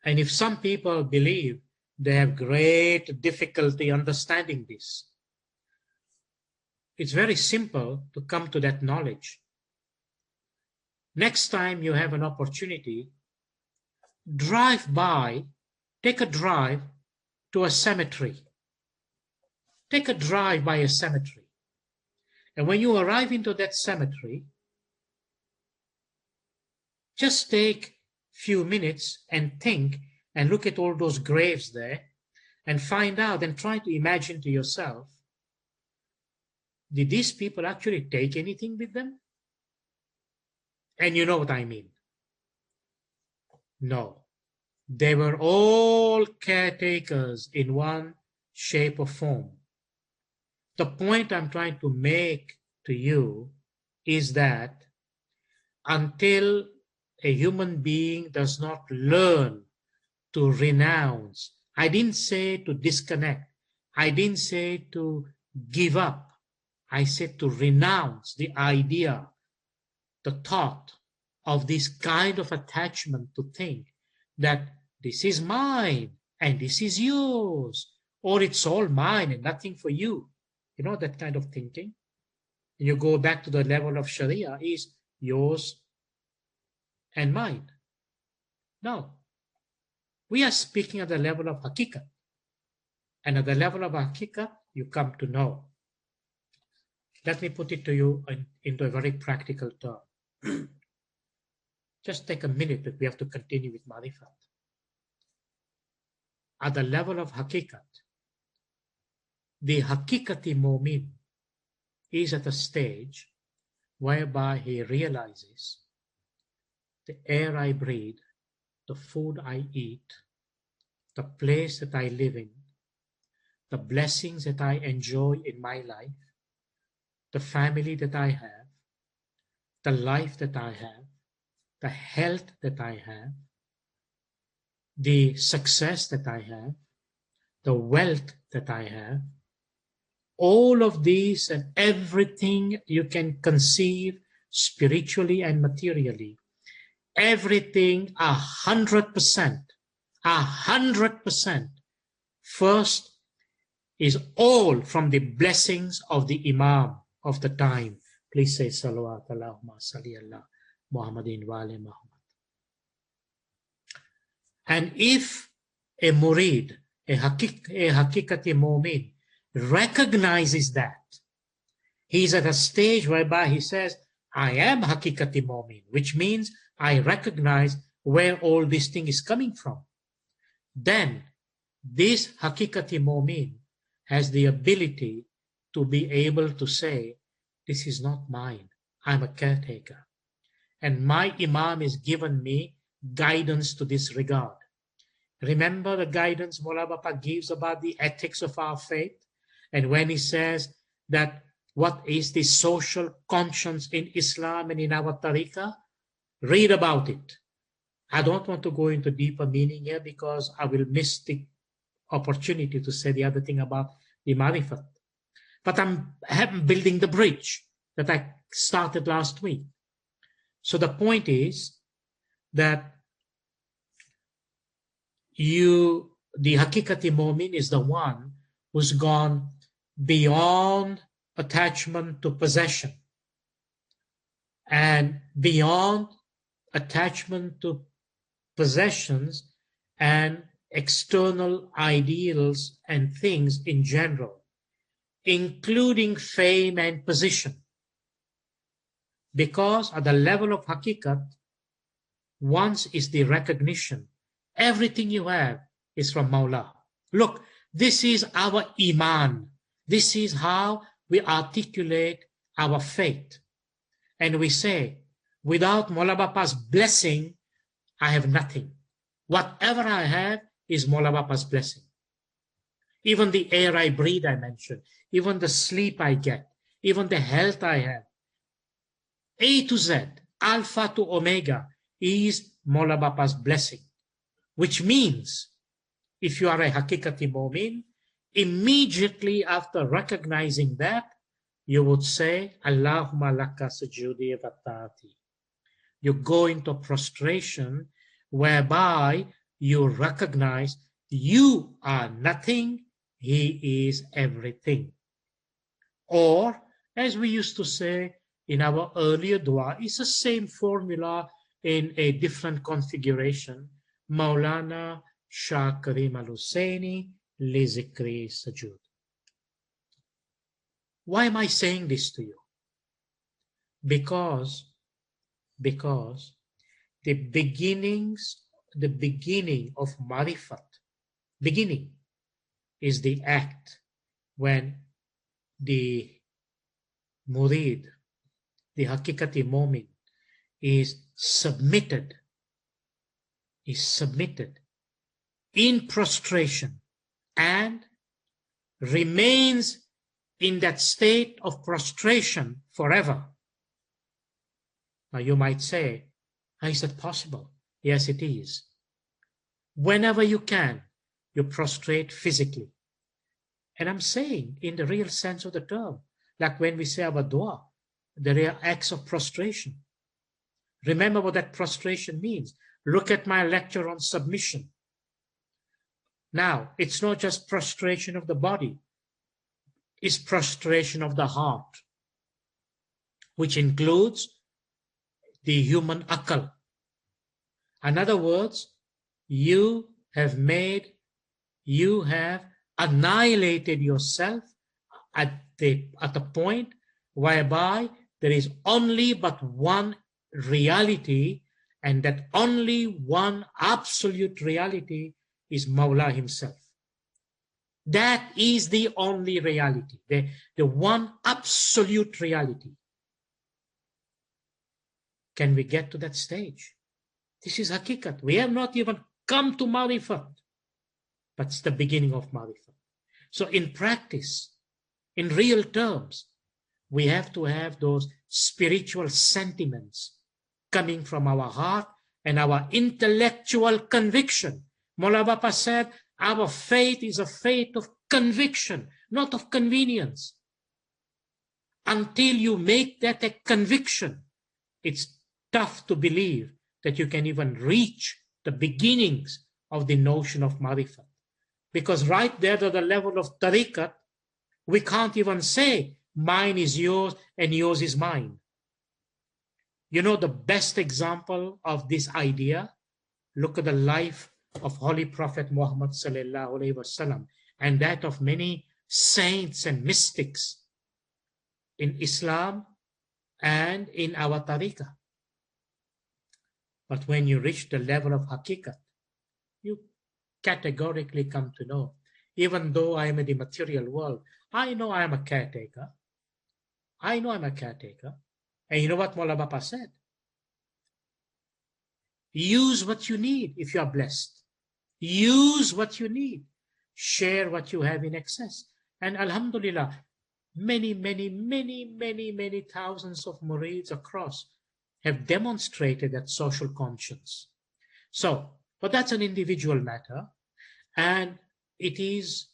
S3: And if some people believe they have great difficulty understanding this, it's very simple to come to that knowledge. Next time you have an opportunity, drive by, take a drive to a cemetery. Take a drive by a cemetery. And when you arrive into that cemetery, just take few minutes and think and look at all those graves there and find out and try to imagine to yourself, did these people actually take anything with them? And you know what I mean. No. They were all caretakers in one shape or form. The point I'm trying to make to you is that until a human being does not learn to renounce, I didn't say to disconnect, I didn't say to give up, I said to renounce the idea, the thought of this kind of attachment to think that this is mine and this is yours, or it's all mine and nothing for you. You know, that kind of thinking. And you go back to the level of Sharia is yours and mine. No. We are speaking at the level of hakikat. And at the level of hakikat, you come to know. Let me put it to you into a very practical term. Just take a minute, but we have to continue with marifat. At the level of hakikat, the hakikati mu'min is at a stage whereby he realizes the air I breathe, the food I eat, the place that I live in, the blessings that I enjoy in my life, the family that I have, the life that I have, the health that I have, the success that I have, the wealth that I have, all of these and everything you can conceive spiritually and materially, everything 100%, 100%, first is all from the blessings of the Imam of the time. Please say salawat Allahumma salli ala Muhammadin wa ali Muhammad. And if a murid, a hakikati mu'min, recognizes that, he's at a stage whereby he says, I am hakikati mu'min, which means I recognize where all this thing is coming from. Then this hakikati mu'min has the ability to be able to say, this is not mine, I'm a caretaker. And my Imam has given me guidance to this regard. Remember the guidance Mullah Bapa gives about the ethics of our faith? And when he says that what is the social conscience in Islam and in our tariqah, read about it. I don't want to go into deeper meaning here because I will miss the opportunity to say the other thing about the marifat. But I'm building the bridge that I started last week. So the point is that the Hakikati Mu'min is the one who's gone beyond attachment to possession and beyond attachment to possessions and external ideals and things in general, including fame and position. Because at the level of Hakikat, once is the recognition, everything you have is from Mawla. Look, this is our Iman. This is how we articulate our faith. And we say, without Mawla Bapa's blessing, I have nothing. Whatever I have is Mawla Bapa's blessing. Even the air I breathe, I mentioned, even the sleep I get, even the health I have, A to Z, Alpha to Omega, is Mawla Bapa's blessing. Which means, if you are a Hakikati Mu'min, immediately after recognizing that, you would say, Allahumma laka sujudi wa ta'ati. You go into prostration whereby you recognize you are nothing, he is everything. Or, as we used to say in our earlier dua, it's the same formula in a different configuration. Maulana Shah Karim al-Husseini li zikri sajud. Why am I saying this to you? Because the beginning of marifat, beginning is the act when the murid, the Hakikati Mu'min, is submitted in prostration and remains in that state of prostration forever. Now you might say, how is that possible? Yes, it is. Whenever you can, you prostrate physically. And I'm saying in the real sense of the term, like when we say our dua, there are acts of prostration. Remember what that prostration means. Look at my lecture on submission. Now, it's not just prostration of the body, it's prostration of the heart, which includes the human akal. In other words, you have annihilated yourself at the point whereby there is only but one reality, and that only one absolute reality is Mawla himself. That is the only reality, the one absolute reality. Can we get to that stage? This is Hakikat. We have not even come to Marifat, but it's the beginning of Marifat. So in practice, in real terms, we have to have those spiritual sentiments coming from our heart and our intellectual conviction. Mawla Bapa said, our faith is a faith of conviction, not of convenience. Until you make that a conviction, it's tough to believe that you can even reach the beginnings of the notion of marifat. Because right there at the level of tariqat, we can't even say mine is yours and yours is mine. You know the best example of this idea? Look at the life of Holy Prophet Muhammad sallallahu alaihi wasallam and that of many saints and mystics in Islam and in our tariqah. But when you reach the level of hakikat, you categorically come to know, even though I am in the material world, I know I am a caretaker. I know I'm a caretaker. And you know what Mawla Bapa said? Use what you need if you are blessed. Use what you need. Share what you have in excess. And Alhamdulillah, many thousands of murids across have demonstrated that social conscience. So, but that's an individual matter, and it is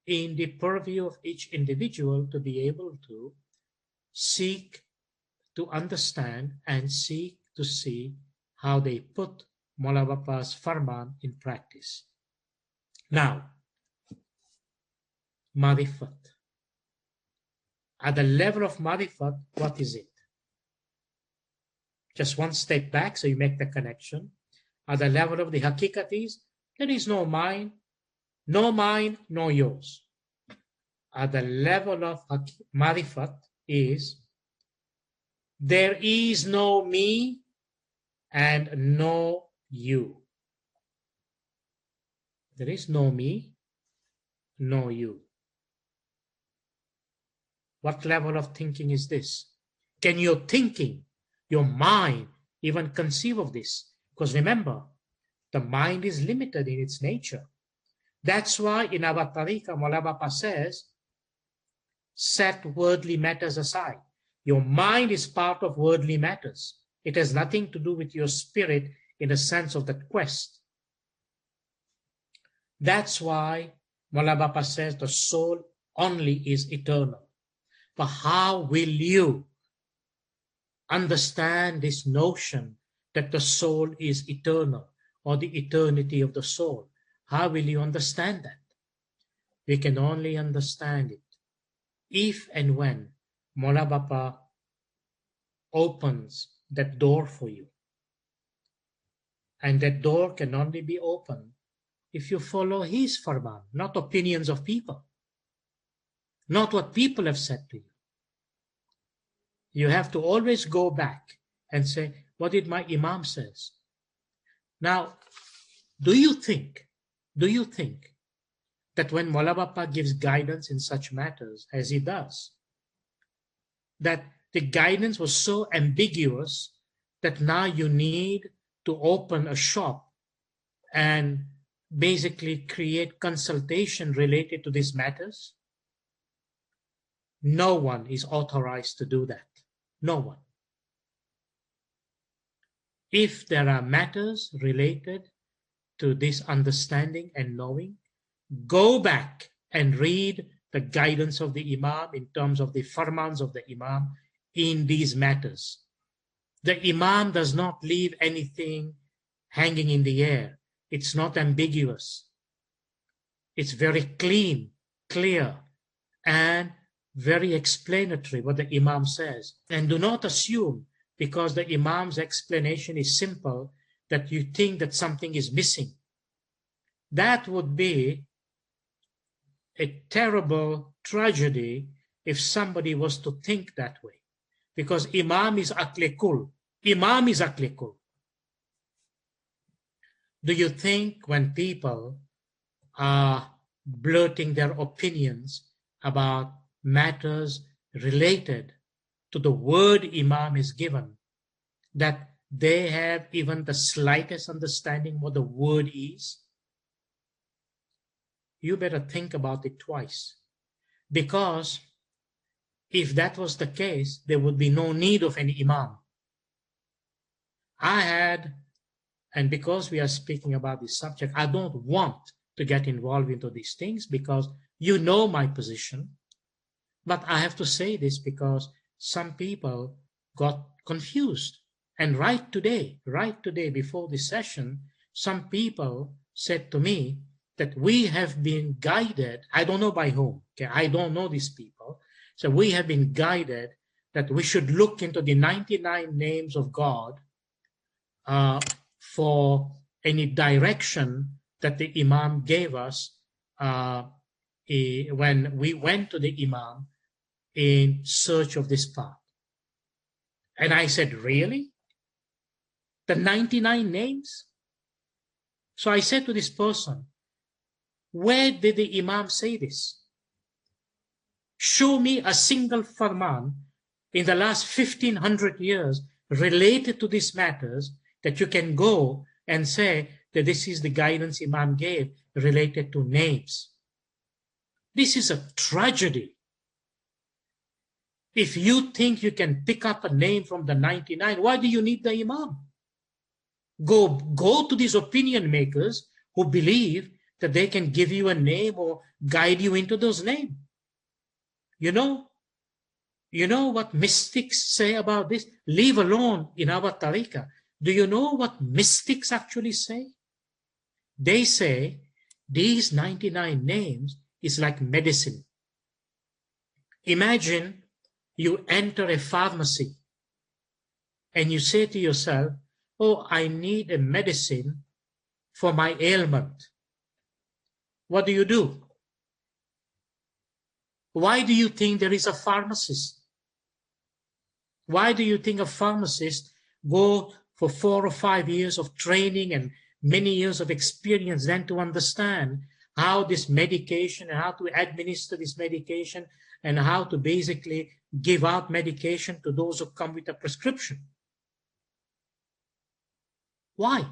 S3: in the purview of each individual to be able to seek to understand and seek to see how they put Maula Bapa's farman in practice. Now, marifat. At the level of marifat, what is it? Just one step back so you make the connection. At the level of the hakikat there is no mine, no yours. At the level of marifat is there is no me and no you. There is no me, no you. What level of thinking is this? Can your thinking, your mind, even conceive of this? Because remember, the mind is limited in its nature. That's why in our tariqah, Maula Bapa says, set worldly matters aside. Your mind is part of worldly matters. It has nothing to do with your spirit in the sense of the quest. That's why Maula Bapa says the soul only is eternal. But how will you understand this notion that the soul is eternal or the eternity of the soul? How will you understand that? We can only understand it if and when Maula Bapa opens that door for you. And that door can only be opened if you follow his farman, not opinions of people, not what people have said to you. You have to always go back and say, what did my Imam says? Now, do you think that when Maula Bapa gives guidance in such matters as he does, that the guidance was so ambiguous that now you need to open a shop and basically create consultation related to these matters? No one is authorized to do that. No one. If there are matters related to this understanding and knowing, go back and read the guidance of the Imam in terms of the farmans of the Imam in these matters. The Imam does not leave anything hanging in the air. It's not ambiguous. It's very clean, clear, and very explanatory what the Imam says. And do not assume, because the Imam's explanation is simple, that you think that something is missing. That would be a terrible tragedy if somebody was to think that way. Because Imam is aklikul. Imam is aklikul. Do you think when people are blurting their opinions about matters related to the word Imam is given, that they have even the slightest understanding what the word is? You better think about it twice. Because if that was the case, there would be no need of any Imam. And because we are speaking about this subject, I don't want to get involved into these things because you know my position. But I have to say this because some people got confused. And right today, before this session, some people said to me that we have been guided. I don't know by whom. Okay, I don't know these people. So we have been guided that we should look into the 99 names of God for any direction that the Imam gave us when we went to the Imam in search of this path. And I said, really? The 99 names? So I said to this person, where did the Imam say this? Show me a single farman in the last 1500 years related to these matters that you can go and say that this is the guidance Imam gave related to names. This is a tragedy. If you think you can pick up a name from the 99, why do you need the Imam? Go to these opinion makers who believe that they can give you a name or guide you into those names. You know what mystics say about this? Leave alone in our tariqah. Do you know what mystics actually say? They say these 99 names is like medicine. Imagine you enter a pharmacy and you say to yourself, oh, I need a medicine for my ailment. What do? Why do you think there is a pharmacist? Why do you think a pharmacist go for 4 or 5 years of training and many years of experience then to understand how this medication and how to administer this medication and how to basically give out medication to those who come with a prescription? Why?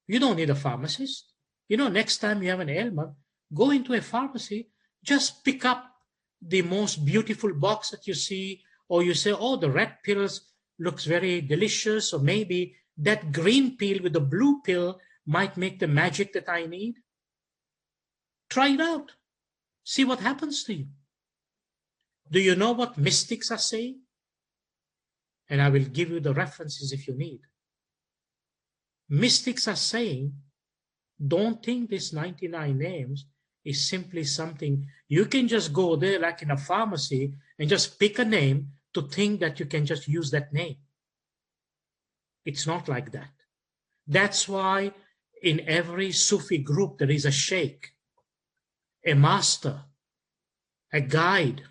S3: You don't need a pharmacist. Next time you have an ailment, go into a pharmacy, just pick up the most beautiful box that you see, or you say, oh, the red pills looks very delicious, or maybe that green pill with the blue pill might make the magic that I need. Try it out. See what happens to you. Do you know what mystics are saying? And I will give you the references if you need. Mystics are saying, don't think this 99 names is simply something you can just go there like in a pharmacy and just pick a name to think that you can just use that name. It's not like that. That's why in every Sufi group there is a sheikh, a master, a guide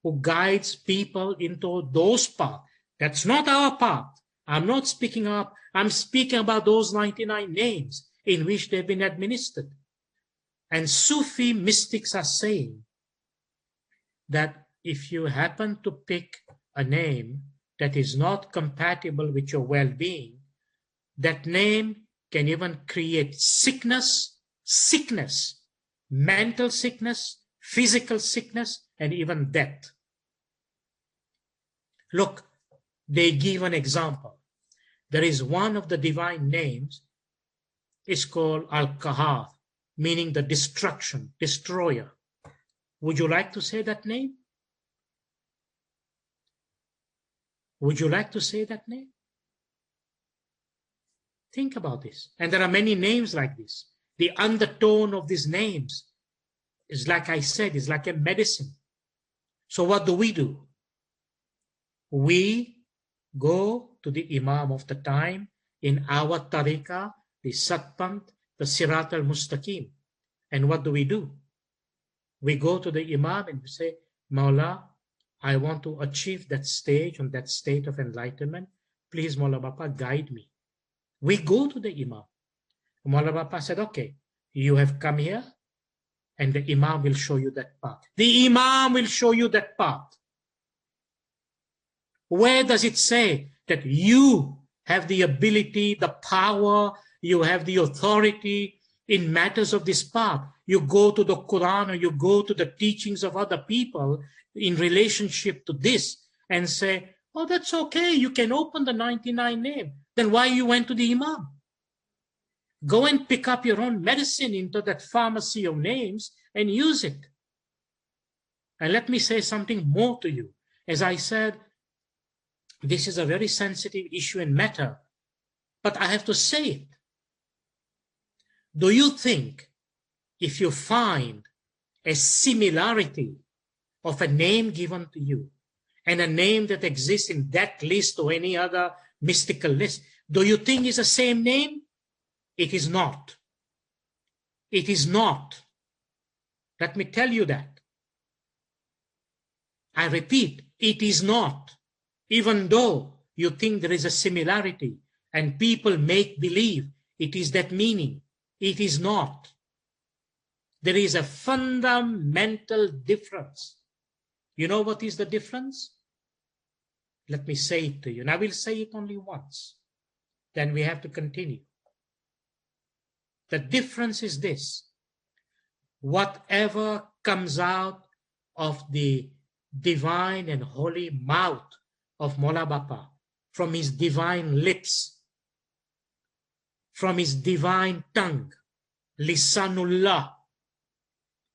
S3: who guides people into those paths. That's not our path. I'm not speaking up. I'm speaking about those 99 names in which they've been administered. And Sufi mystics are saying that if you happen to pick a name that is not compatible with your well-being, that name can even create sickness, mental sickness, physical sickness, and even death. Look, they give an example. There is one of the divine names, it's called Al-Qahar, meaning the destruction, destroyer. Would you like to say that name? Would you like to say that name? Think about this. And there are many names like this. The undertone of these names is, like I said, is like a medicine. So what do? We go to the Imam of the time in our tariqah, the Satpant, the Sirat al-Mustaqim. And what do? We go to the Imam and we say, Mawla, I want to achieve that stage and that state of enlightenment. Please, Mawla Bapa, guide me. We go to the Imam. Mawla Bapa said, okay, you have come here and the Imam will show you that path. The Imam will show you that path. Where does it say that you have the ability, the power, you have the authority in matters of this path? You go to the Quran or you go to the teachings of other people in relationship to this and say, oh, that's okay, you can open the 99 name. Then why you went to the Imam? Go and pick up your own medicine into that pharmacy of names and use it. And let me say something more to you. As I said, this is a very sensitive issue and matter, but I have to say it. Do you think if you find a similarity of a name given to you and a name that exists in that list or any other mystical list, do you think it's the same name? It is not. It is not. Let me tell you that. I repeat, it is not. Even though you think there is a similarity and people make believe it is that meaning, it is not. There is a fundamental difference. You know what is the difference? Let me say it to you, and I will say it only once. Then we have to continue. The difference is this. Whatever comes out of the divine and holy mouth of Mola Bapa, from his divine lips, from his divine tongue. Lisanullah.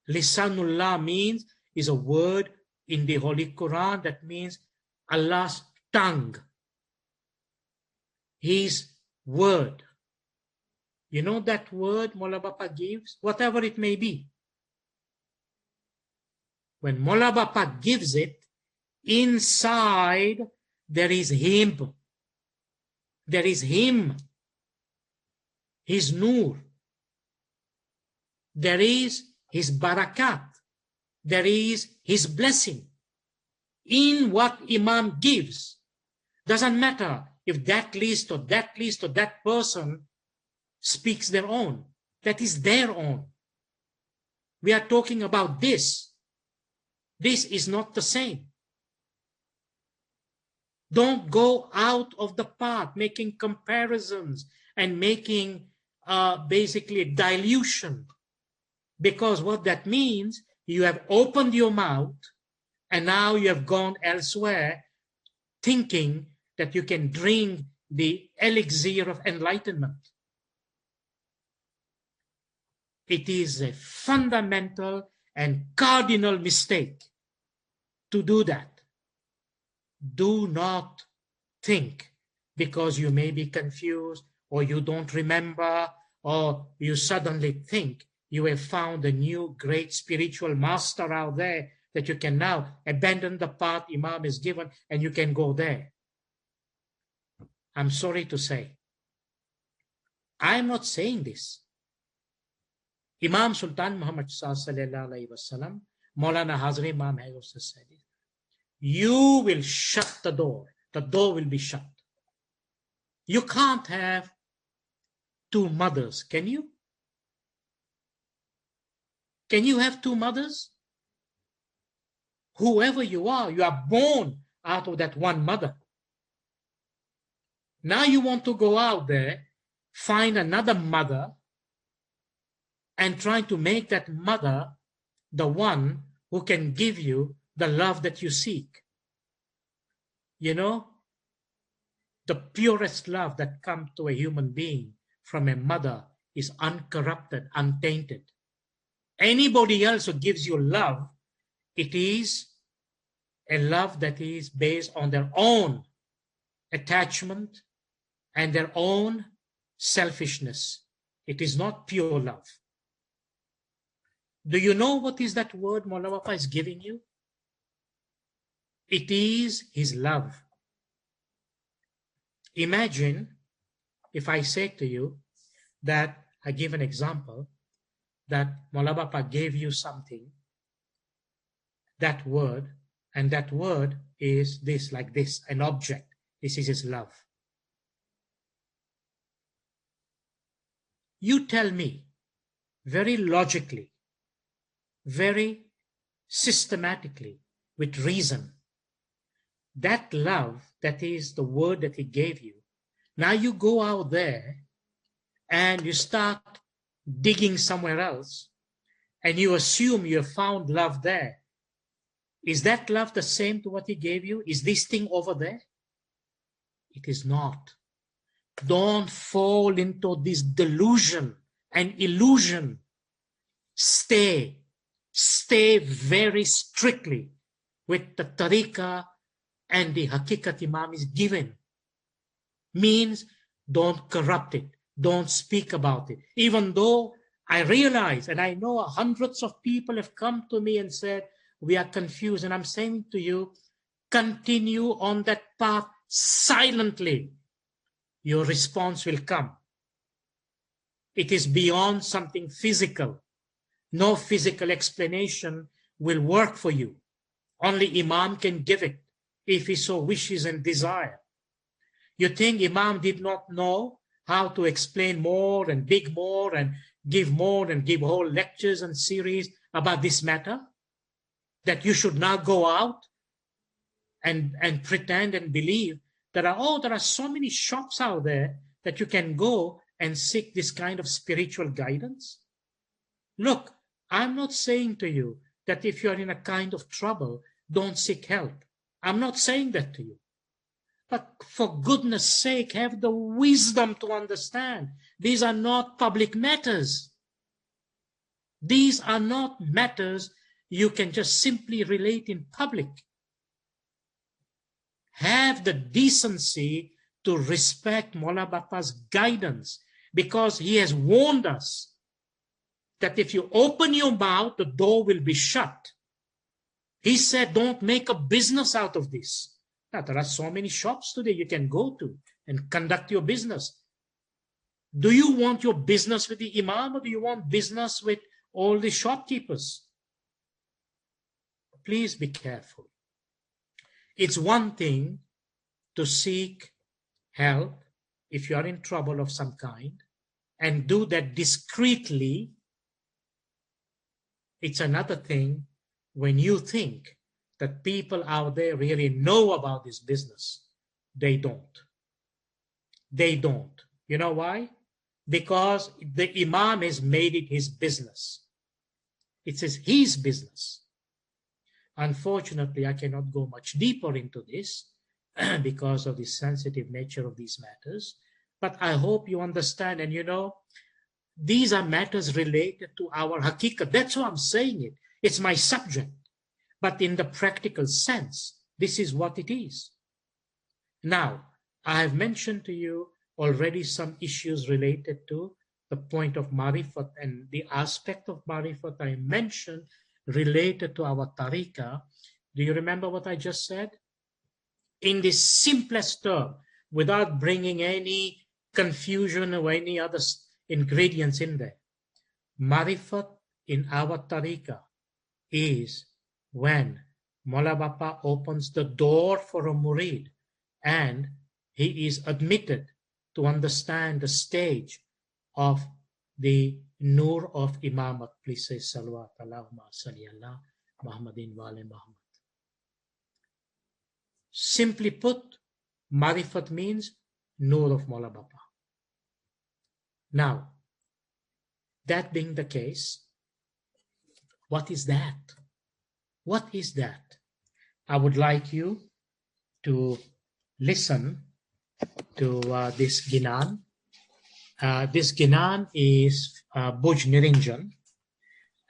S3: Lisanullah means, is a word in the Holy Quran that means Allah's tongue. His word. You know that word Mola Bapa gives? Whatever it may be. When Mola Bapa gives it, inside there is him. There is him. His nur. There is his barakat. There is his blessing in what Imam gives. Doesn't matter if that list or that list or that person speaks their own. That is their own. We are talking about this. This is not the same. Don't go out of the path making comparisons and making basically dilution. Because what that means, you have opened your mouth and now you have gone elsewhere thinking that you can drink the elixir of enlightenment. It is a fundamental and cardinal mistake to do that. Do not think because you may be confused or you don't remember or you suddenly think you have found a new great spiritual master out there that you can now abandon the path Imam is given and you can go there. I'm sorry to say, I'm not saying this. Imam Sultan Muhammad sallallahu alaihi wasallam, Maulana Hazrat Imam has also said it. You will shut the door. The door will be shut. You can't have two mothers, can you? Can you have two mothers? Whoever you are born out of that one mother. Now you want to go out there, find another mother, and try to make that mother the one who can give you the love that you seek. You know, the purest love that comes to a human being from a mother is uncorrupted, untainted. Anybody else who gives you love, it is a love that is based on their own attachment and their own selfishness. It is not pure love. Do you know what is that word Maulana Bapa is giving you? It is his love. Imagine if I say to you that, I give an example, that Maulana Bapa gave you something, that word, and that word is this, like this, an object. This is his love. You tell me, very logically, very systematically, with reason, that love, that is the word that he gave you. Now you go out there and you start digging somewhere else and you assume you have found love there. Is that love the same to what he gave you? Is this thing over there? It is not. Don't fall into this delusion and illusion. Stay very strictly with the tariqah and the hakikat Imam is given. Means don't corrupt it. Don't speak about it. Even though I realize, and I know hundreds of people have come to me and said, we are confused. And I'm saying to you, continue on that path silently. Your response will come. It is beyond something physical. No physical explanation will work for you. Only Imam can give it if he so wishes and desire. You think Imam did not know how to explain more and dig more and give whole lectures and series about this matter? That you should now go out and pretend and believe there are so many shops out there that you can go and seek this kind of spiritual guidance? Look, I'm not saying to you that if you're in a kind of trouble, don't seek help. I'm not saying that to you. But for goodness sake, have the wisdom to understand. These are not public matters. These are not matters you can just simply relate in public. Have the decency to respect Mola Bapa's guidance, because he has warned us that if you open your mouth, the door will be shut. He said, don't make a business out of this. Now, there are so many shops today you can go to and conduct your business. Do you want your business with the Imam, or do you want business with all the shopkeepers? Please be careful. It's one thing to seek help if you are in trouble of some kind and do that discreetly. It's another thing when you think that people out there really know about this business. They don't. They don't. You know why? Because the Imam has made it his business. It is his business. Unfortunately, I cannot go much deeper into this because of the sensitive nature of these matters. But I hope you understand. And you know, these are matters related to our haqiqat. That's why I'm saying it. It's my subject. But in the practical sense, this is what it is. Now, I have mentioned to you already some issues related to the point of marifat, and the aspect of marifat I mentioned related to our tariqah. Do you remember what I just said? In the simplest term, without bringing any confusion or any other ingredients in there. Marifat in our tariqah is when Mola Bapa opens the door for a murid and he is admitted to understand the stage of the nur of Imamat. Please say Salawat Allahumma salli ala Muhammadin wa ali Muhammad. Simply put, Marifat means nur of Mola Bapa. Now, that being the case, what is that? What is that? I would like you to listen to this Ginan. This Ginan is Buj Nirinjan,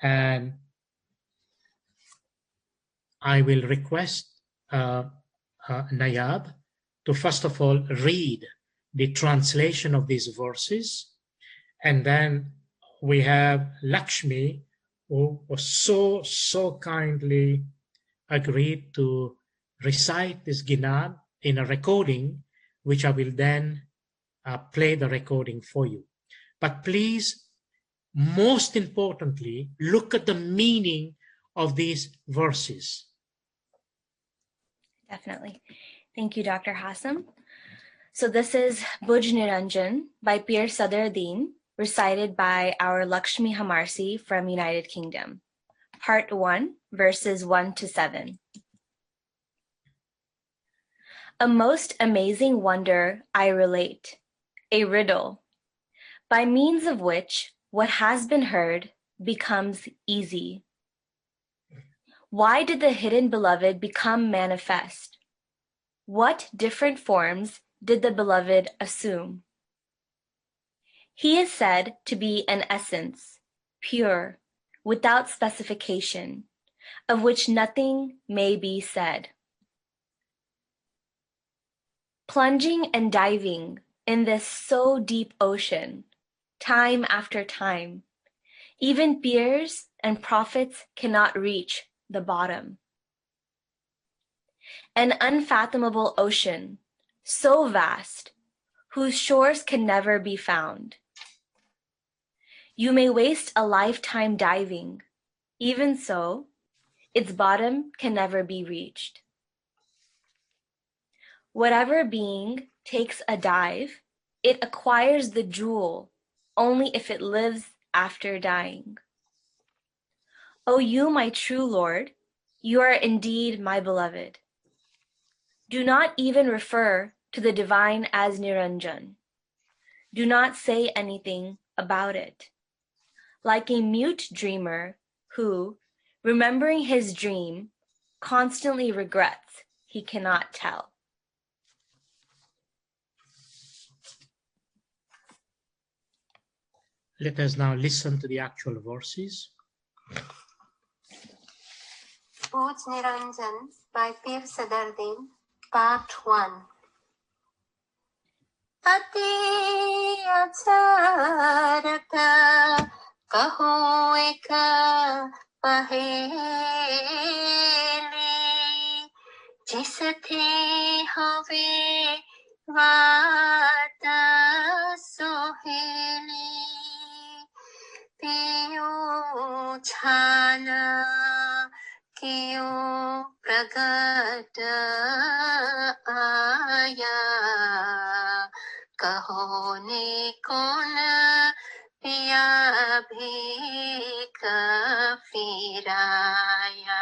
S3: and I will request Nayab to first of all read the translation of these verses, and then we have Lakshmi, who was so kindly agreed to recite this Ginan in a recording, which I will then play the recording for you. But please, most importantly, look at the meaning of these verses.
S1: Definitely. Thank you, Dr. Hassam. So this is Buj Niranjan by Pir Sadruddin, recited by our Lakshmi Hamarsi from United Kingdom. Part 1, verses 1 to 7. A most amazing wonder I relate, a riddle, by means of which what has been heard becomes easy. Why did the hidden beloved become manifest? What different forms did the beloved assume? He is said to be an essence, pure, without specification, of which nothing may be said. Plunging and diving in this so deep ocean, time after time, even peers and prophets cannot reach the bottom. An unfathomable ocean, so vast, whose shores can never be found. You may waste a lifetime diving, even so, its bottom can never be reached. Whatever being takes a dive, it acquires the jewel only if it lives after dying. O you, my true Lord, you are indeed my beloved. Do not even refer to the divine as Niranjan. Do not say anything about it. Like a mute dreamer who, remembering his dream, constantly regrets he cannot tell.
S3: Let us now listen to the actual verses.
S4: Pooj Niranjan by Pir Sadardin, Part 1. अति अचारक कहो एक पहेली जिस थी हवे वात सोहेली पियो छान कियो प्रगट आया कहो ने कौन पिया भीख फिराया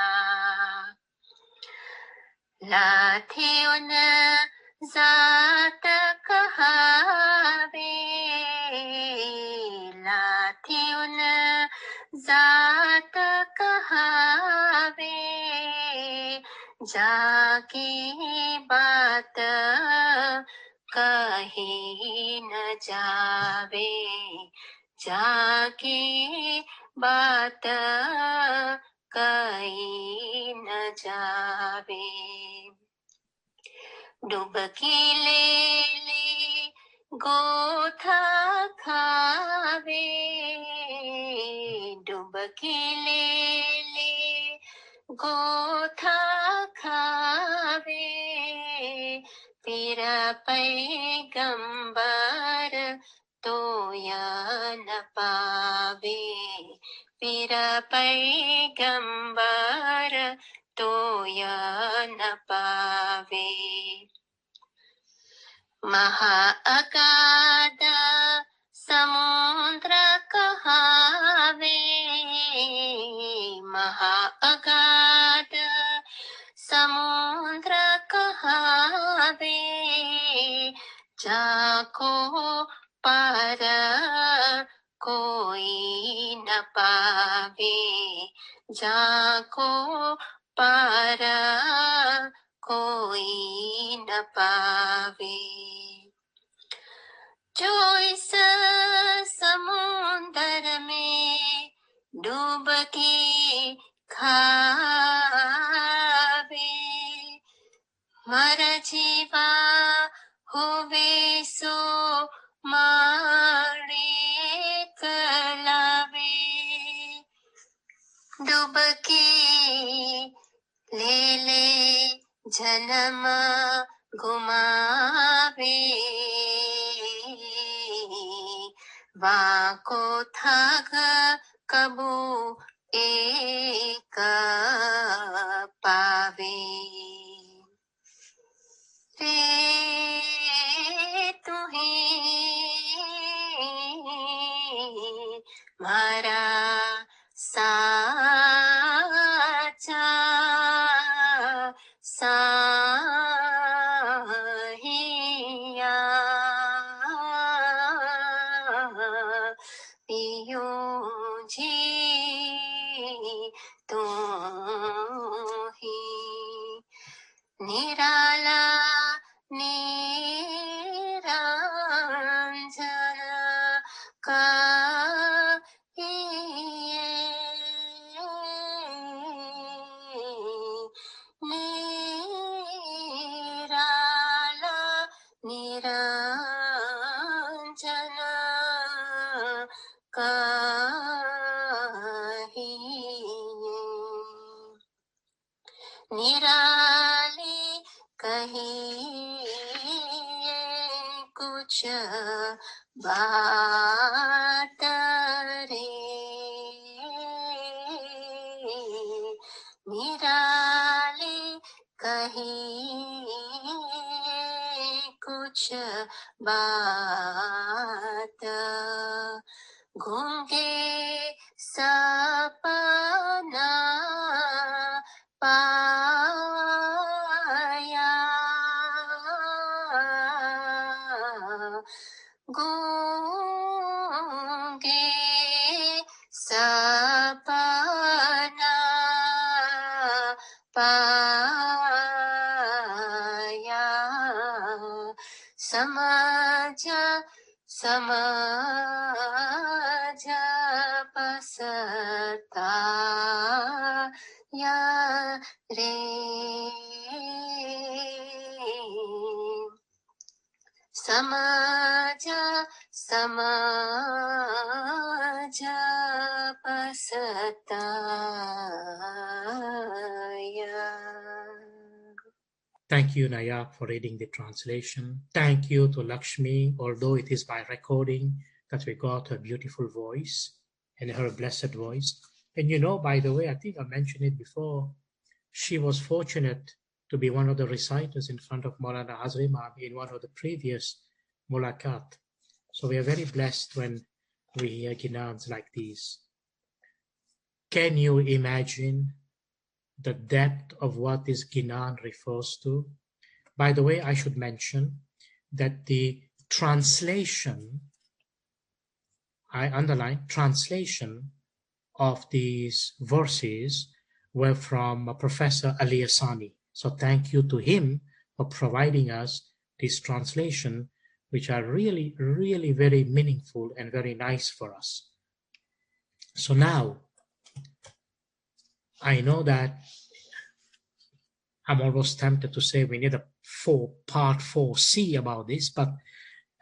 S4: लाथी उन जात कहावे लाथी उन जात कहावे जाकी बात कही न जावे जाकी बात कही न जावे डुबकी ले गोथा खावे डुबकी ले गोथा खावे फिर पैगंबर तो या न पावे फिर पैगंबर तो या न पावे महाअगाध समुद्र कहावे महाअगाध समुद्र कहावे जाको पार कोई न पावे जाको पार कोई न पावे जो इस समुंदर में डुबकी खावे मर जीवा होवे सो मारे कलावे डुबकी ले जन्म घुमावे वाको थाग कबू एक पावे रे तुम्हें मारा साचा साहिया पियो जी तू ही निराला निरंजन निराला निरंजन निराली कहिए कुछ बात रे निराली कहिए कुछ बात गूंगे सपना पाया गूंगे सपना पाया समझ Samaja pasata ya re. Samaja pasataya.
S3: Thank you, Naya, for reading the translation. Thank you to Lakshmi, although it is by recording that we got her beautiful voice and her blessed voice. And you know, by the way, I think I mentioned it before, she was fortunate to be one of the reciters in front of Maulana Hazri Imam in one of the previous mulakat. So we are very blessed when we hear ginans like these. Can you imagine the depth of what this ginan refers to? By the way, I should mention that the translation, I underline translation of these verses were from Professor Ali Asani. So thank you to him for providing us this translation, which are really, really very meaningful and very nice for us. So now, I know that I'm almost tempted to say we need a part 4C about this,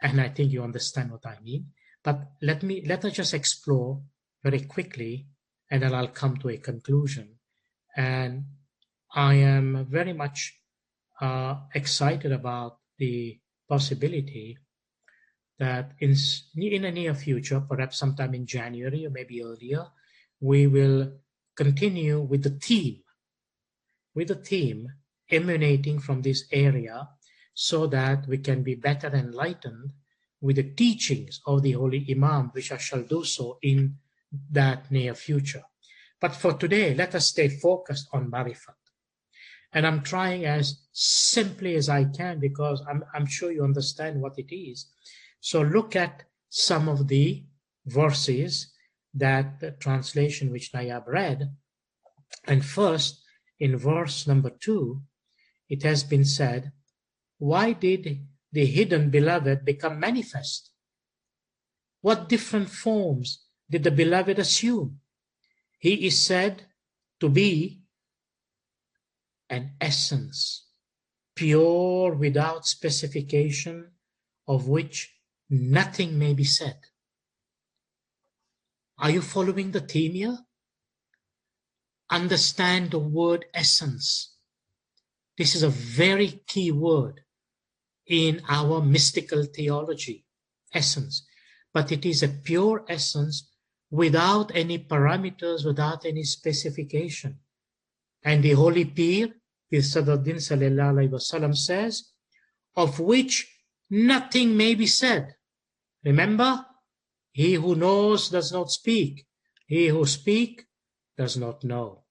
S3: and I think you understand what I mean. But let us just explore very quickly, and then I'll come to a conclusion. And I am very much excited about the possibility that in the near future, perhaps sometime in January or maybe earlier, we will continue with the theme emanating from this area, so that we can be better enlightened with the teachings of the Holy Imam, which I shall do so in that near future. But for today, let us stay focused on Marifat. And I'm trying as simply as I can, because I'm sure you understand what it is. So look at some of the verses that the translation which Nayab read. And first, in verse number 2, it has been said, why did the hidden beloved become manifest? What different forms did the beloved assume? He is said to be an essence, pure without specification, of which nothing may be said. Are you following the theme here? Understand the word essence. This is a very key word in our mystical theology, essence. But it is a pure essence without any parameters, without any specification. And the Holy Pir, Saduddin Sallallahu Alaihi Wasallam says, of which nothing may be said. Remember, he who knows does not speak. He who speaks does not know.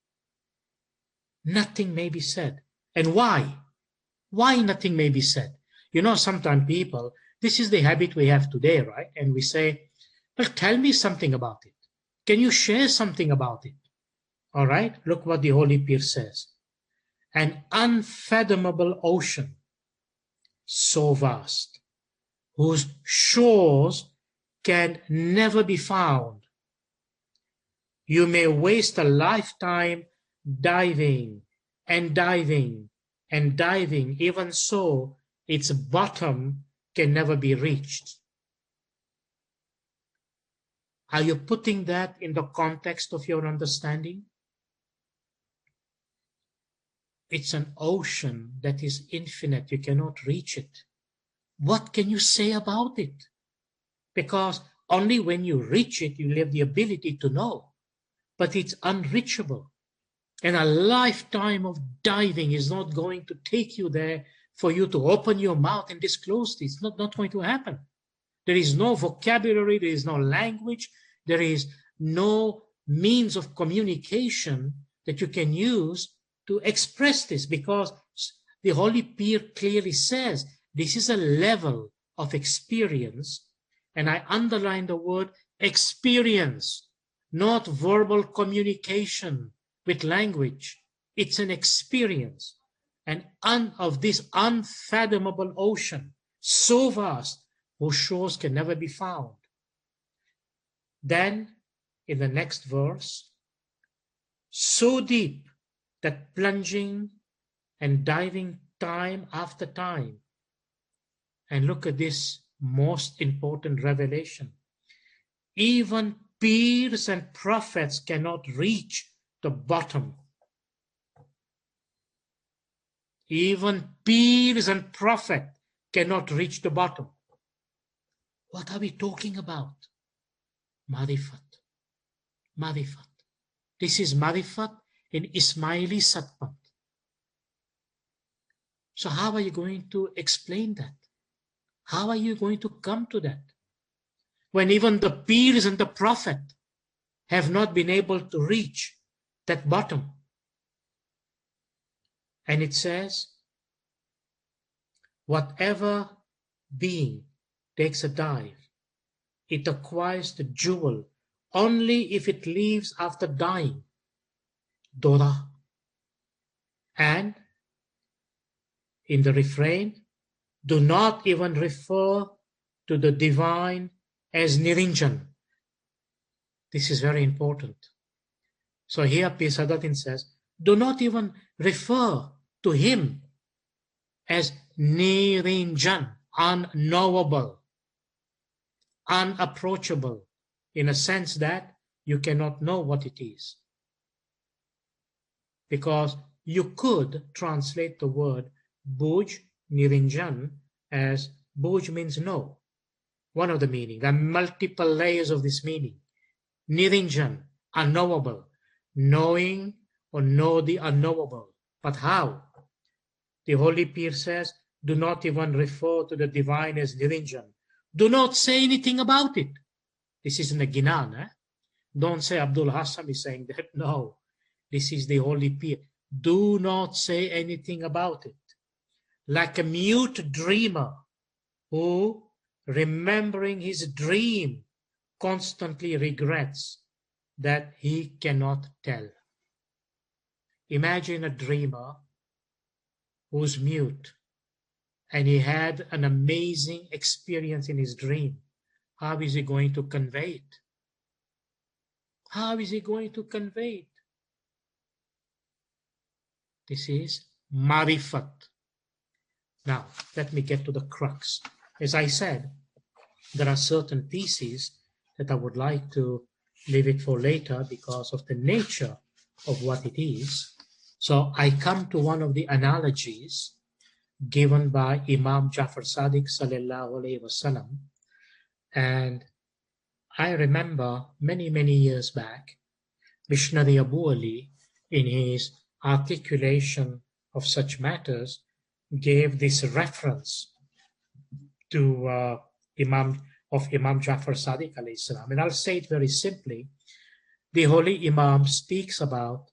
S3: Nothing may be said. And why? Why nothing may be said? You know, sometimes people, this is the habit we have today, right? And we say, well, tell me something about it. Can you share something about it? All right, look what the Holy Pir says. An unfathomable ocean, so vast, whose shores can never be found. You may waste a lifetime diving and diving and diving, even so, its bottom can never be reached. Are you putting that in the context of your understanding? It's an ocean that is infinite. You cannot reach it. What can you say about it? Because only when you reach it, you have the ability to know. But it's unreachable. And a lifetime of diving is not going to take you there for you to open your mouth and disclose this. It's not going to happen. There is no vocabulary, there is no language, there is no means of communication that you can use to express this, because the Holy Pir clearly says this is a level of experience, and I underline the word experience, not verbal communication with language. It's an experience, and of this unfathomable ocean, so vast, whose shores can never be found. Then, in the next verse, so deep that plunging and diving time after time. And look at this most important revelation. Even peers and prophets cannot reach the bottom. Even peers and prophets cannot reach the bottom. What are we talking about? Marifat. Marifat. This is Marifat in Ismaili Satpant. So how are you going to explain that? How are you going to come to that? When even the peers and the prophet have not been able to reach that bottom. And it says, whatever being takes a dive, it acquires the jewel only if it leaves after dying. Dora. And in the refrain, do not even refer to the divine as Nirinjan. This is very important. So here P. Sadatin says, do not even refer to him as Nirinjan, unknowable, unapproachable, in a sense that you cannot know what it is. Because you could translate the word Bhuj, Nirinjan, as Bhuj means no. One of the meaning. There are multiple layers of this meaning. Nirinjan, unknowable, knowing or know the unknowable. But how? The Holy Pir says, do not even refer to the divine as Nirinjan. Do not say anything about it. This isn't a Ginan. Don't say Abdul Hassam is saying that. No, this is the Holy Pir. Do not say anything about it. Like a mute dreamer who, remembering his dream, constantly regrets that he cannot tell. Imagine a dreamer who's mute and he had an amazing experience in his dream. How is he going to convey it? How is he going to convey it? This is marifat. Now, let me get to the crux. As I said, there are certain pieces that I would like to leave it for later because of the nature of what it is. So I come to one of the analogies given by Imam Jafar Sadiq sallallahu alaihi wasallam. And I remember many, many years back, Missionary Abu Ali, in his articulation of such matters, gave this reference to Imam Jafar Sadiq alayhi salam. And I'll say it very simply. The Holy Imam speaks about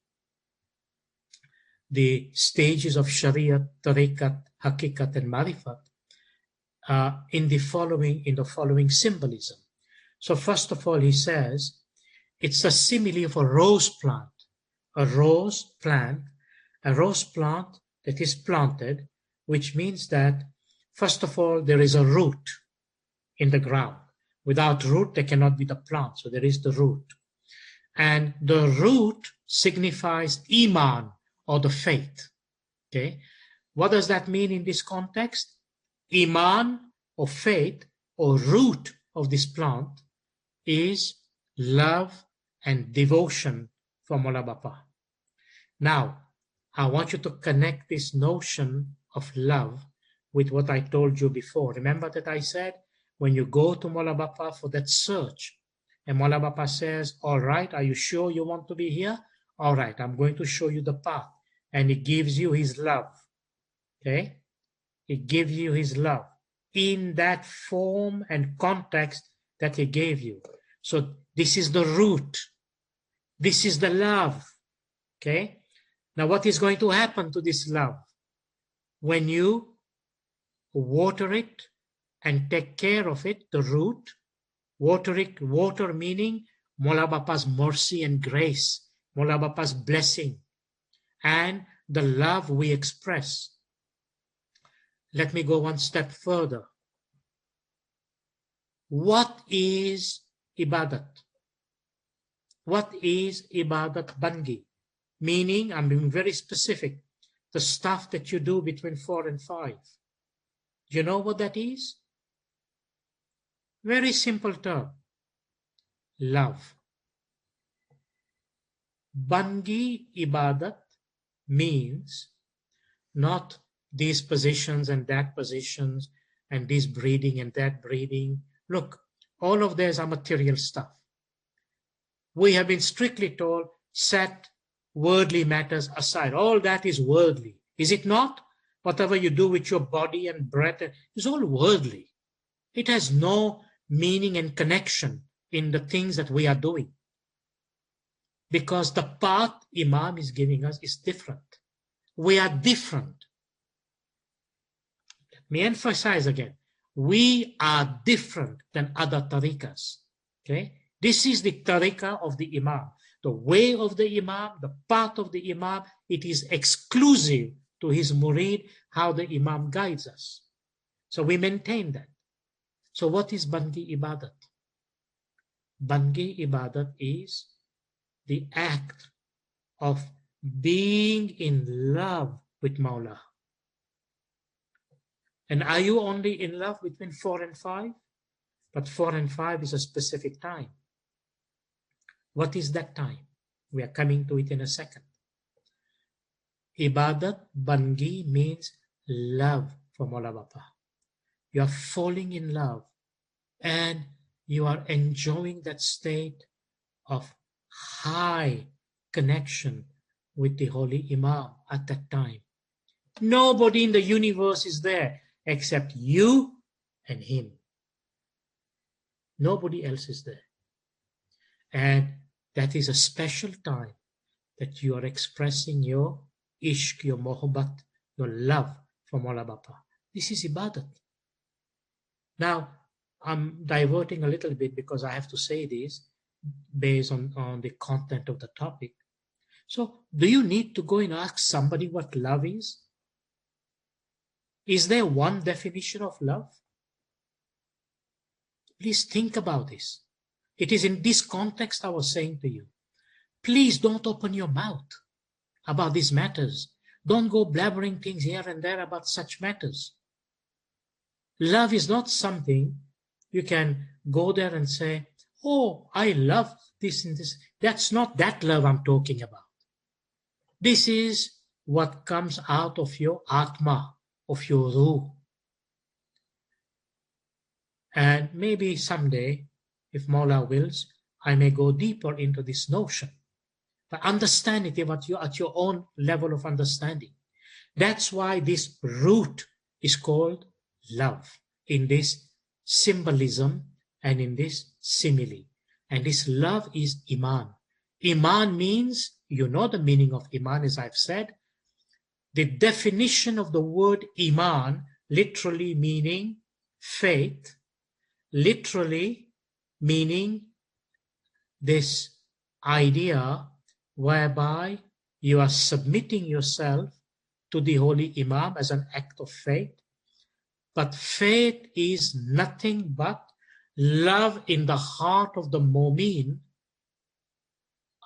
S3: the stages of Shariat, Tariqat, Hakikat, and Marifat in the following symbolism. So first of all, he says, it's a simile of a rose plant. A rose plant that is planted, which means that, first of all, there is a root in the ground. Without root, there cannot be the plant. So there is the root. And the root signifies Iman, or the faith. Okay? What does that mean in this context? Iman, or faith, or root of this plant is love and devotion for Mola Bapa. Now, I want you to connect this notion of love with what I told you before. Remember that I said, when you go to Mola Bapa for that search, and Mola Bapa says, all right, are you sure you want to be here? All right, I'm going to show you the path. And he gives you his love. Okay? He gives you his love in that form and context that he gave you. So this is the root. This is the love. Okay? Now what is going to happen to this love? When you water it and take care of it, the root, water meaning Mola Bapa's mercy and grace, Mola Bapa's blessing, and the love we express. Let me go one step further. what is ibadat? What is ibadat bangi? Meaning, I'm being very specific, the stuff that you do between 4 and 5. Do you know what that is? Very simple term. Love. Bangi ibadat means not these positions and that positions and this breathing and that breathing. Look, all of these are material stuff. We have been strictly told, set worldly matters aside. All that is worldly. Is it not? Whatever you do with your body and breath is all worldly. It has no meaning and connection in the things that we are doing. Because the path Imam is giving us is different. We are different. Let me emphasize again. We are different than other tariqas. Okay? This is the tariqah of the Imam. The way of the Imam, the path of the Imam, it is exclusive to his murid, how the Imam guides us. So we maintain that. So what is Bangi Ibadat? Bangi Ibadat is the act of being in love with Mawla. And are you only in love between 4 and 5? But 4 and 5 is a specific time. What is that time? We are coming to it in a second. Ibadat Bangi means love for Mawla Bapa. You are falling in love and you are enjoying that state of high connection with the Holy Imam at that time. Nobody in the universe is there except you and him. Nobody else is there. And that is a special time that you are expressing your ishq, your mohabbat, your love for Mawla Bapa. This is ibadat. Now, I'm diverting a little bit because I have to say this based on the content of the topic. So, do you need to go and ask somebody what love is? Is there one definition of love? Please think about this. It is in this context I was saying to you. Please don't open your mouth about these matters. Don't go blabbering things here and there about such matters. Love is not something you can go there and say, oh, I love this and this. That's not that love I'm talking about. This is what comes out of your atma, of your ruh. And maybe someday, if Mawla wills, I may go deeper into this notion. But understand it at your own level of understanding. That's why this root is called love, in this symbolism and in this simile. And this love is Iman. Iman means, you know the meaning of Iman, as I've said. The definition of the word Iman, literally meaning faith, literally meaning this idea whereby you are submitting yourself to the Holy Imam as an act of faith. But faith is nothing but love in the heart of the mu'min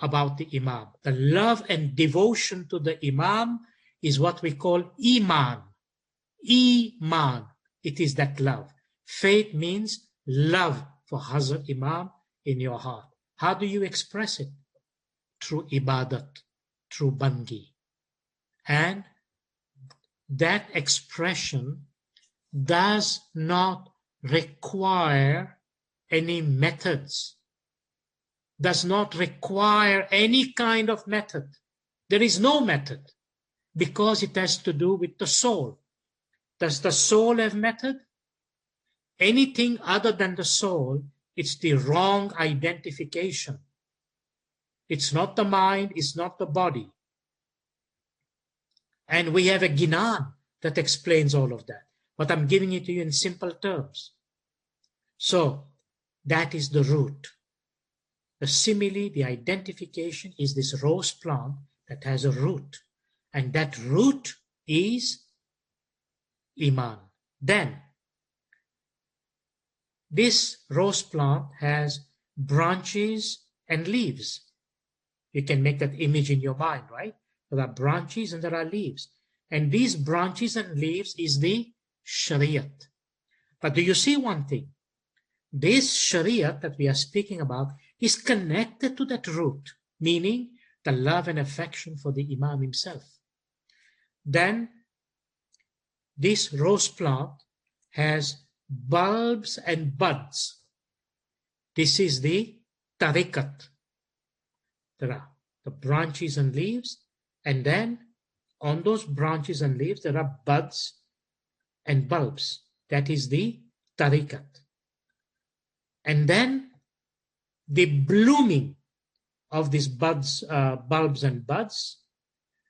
S3: about the Imam. The love and devotion to the Imam is what we call Iman. Iman. It is that love. Faith means love for Hazrat Imam in your heart. How do you express it? Through ibadat, through bangi. And that expression does not require any methods, does not require any kind of method. There is no method because it has to do with the soul. Does the soul have method? Anything other than the soul, it's the wrong identification. It's not the mind, it's not the body. And we have a Ginan that explains all of that. But I'm giving it to you in simple terms. So that is the root. The simile, the identification is this rose plant that has a root. And that root is Iman. Then, This rose plant has branches and leaves. You can make that image in your mind, right? There are branches and there are leaves. And these branches and leaves is the Shariat. But do you see one thing? This Shariat that we are speaking about is connected to that root, meaning the love and affection for the Imam himself. Then this rose plant has bulbs and buds. This is the tariqat. There are the branches and leaves, and then on those branches and leaves there are buds and bulbs. That is the tariqat. And then the blooming of these buds, bulbs and buds,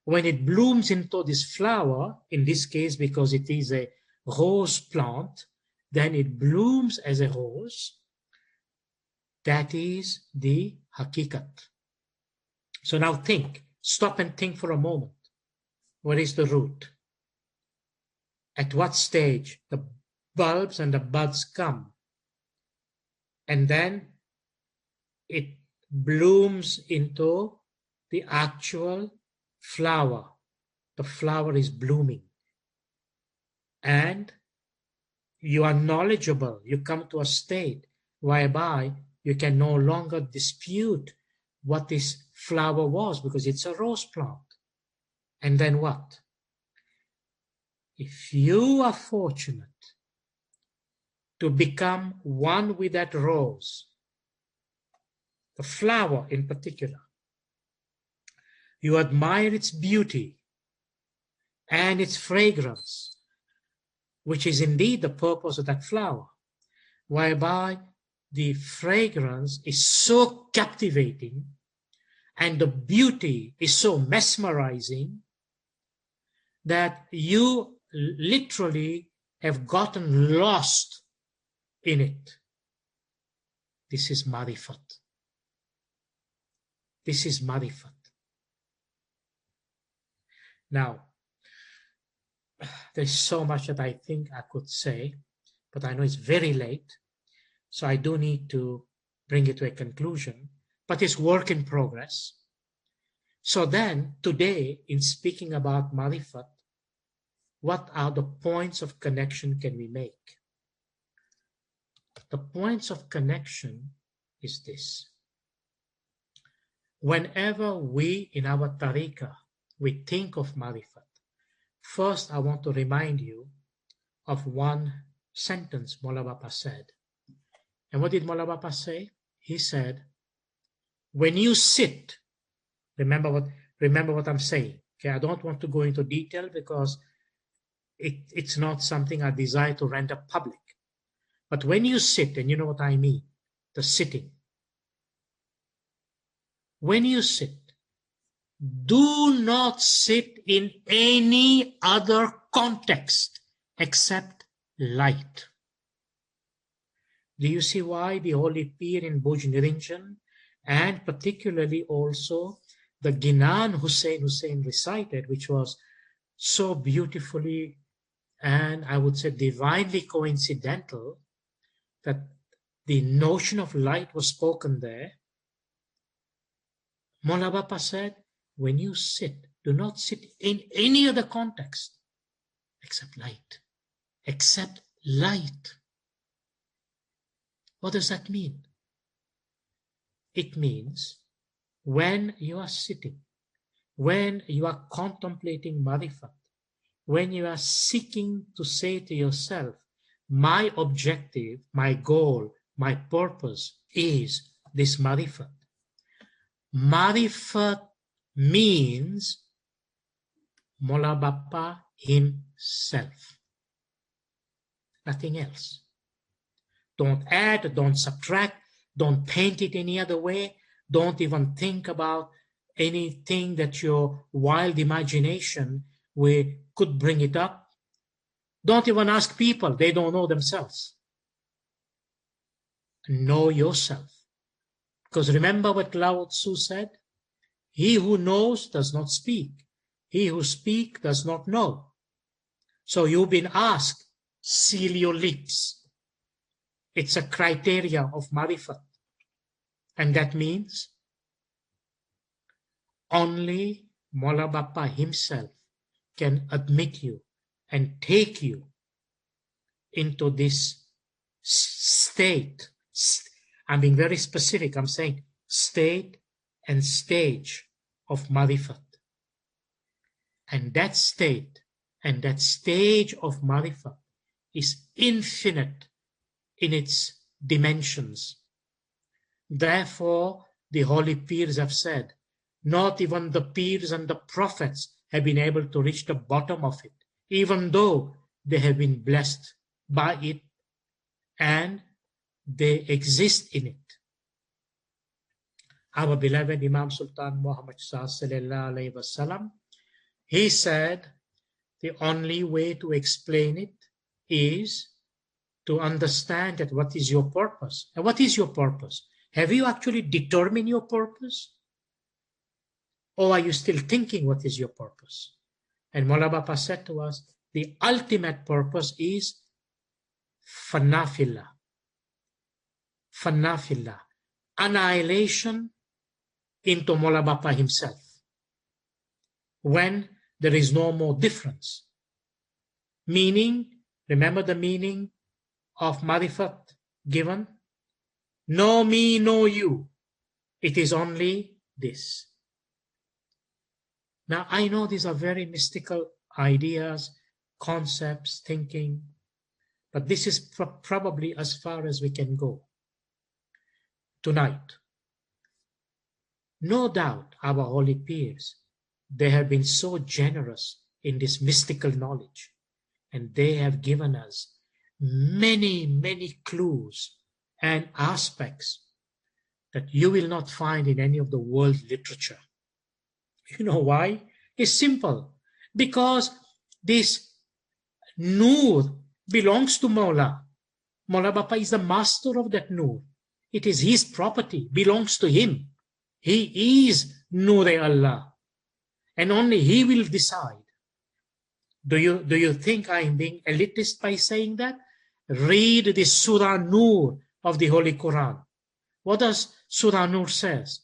S3: when it blooms into this flower, in this case because it is a rose plant, then it blooms as a rose. That is the hakikat. So now think, stop and think for a moment. What is the root? At what stage the bulbs and the buds come? And then it blooms into the actual flower. The flower is blooming. And you are knowledgeable. You come to a state whereby you can no longer dispute what this flower was because it's a rose plant. And then what? If you are fortunate to become one with that rose, the flower in particular, you admire its beauty and its fragrance, which is indeed the purpose of that flower, whereby the fragrance is so captivating and the beauty is so mesmerizing that you literally have gotten lost in it. This is marifat. This is marifat. Now, there's so much that I think I could say, but I know it's very late, so I do need to bring it to a conclusion, but it's work in progress. So then, today, in speaking about marifat, what are the points of connection can we make? The points of connection is this. Whenever we, in our tariqah, we think of marifat, first I want to remind you of one sentence Mola Bapa said. And what did Mola Bapa say? He said, when you sit, remember what I'm saying. Okay, I don't want to go into detail because it's not something I desire to render public. But when you sit, and you know what I mean, the sitting. When you sit, do not sit in any other context except light. Do you see why the Holy Pir in Bhuj Niranjan, and particularly also the Ginan Hussein recited, which was so beautifully and I would say divinely coincidental, that the notion of light was spoken there. Mola Bapa said, when you sit, do not sit in any other context except light. Except light. What does that mean? It means when you are sitting, when you are contemplating marifat, when you are seeking to say to yourself, my objective, my goal, my purpose is this marifat. Marifat means Mola Bapa himself. Nothing else. Don't add, don't subtract, don't paint it any other way. Don't even think about anything that your wild imagination could bring it up. Don't even ask people, they don't know themselves. Know yourself. Because remember what Lao Tzu said? He who knows does not speak. He who speaks does not know. So you've been asked, seal your lips. It's a criteria of marifat. And that means only Mola Bapa himself can admit you and take you into this state. I'm being very specific. I'm saying state and stage of marifat. And that state and that stage of marifat is infinite in its dimensions. Therefore, the holy peers have said, not even the peers and the prophets have been able to reach the bottom of it, even though they have been blessed by it and they exist in it. Our beloved Imam Sultan Muhammad sallallahu alaihi wasallam, he said, the only way to explain it is to understand that what is your purpose. And what is your purpose? Have you actually determined your purpose? Or are you still thinking what is your purpose? And Mola Bapa said to us, the ultimate purpose is fanafillah. Fanafillah. Annihilation into Mola Bapa himself. When there is no more difference. Meaning, remember the meaning of marifat given? No me, no you. It is only this. Now, I know these are very mystical ideas, concepts, thinking, but this is probably as far as we can go tonight. No doubt our holy peers, they have been so generous in this mystical knowledge, and they have given us many, many clues and aspects that you will not find in any of the world literature. You know why? It's simple. Because this Noor belongs to Mawla. Mawla Bapa is the master of that Noor. It is his property, belongs to him. He is Noor-e-Allah. And only he will decide. Do you think I'm being elitist by saying that? Read the Surah Noor of the Holy Quran. What does Surah Noor says?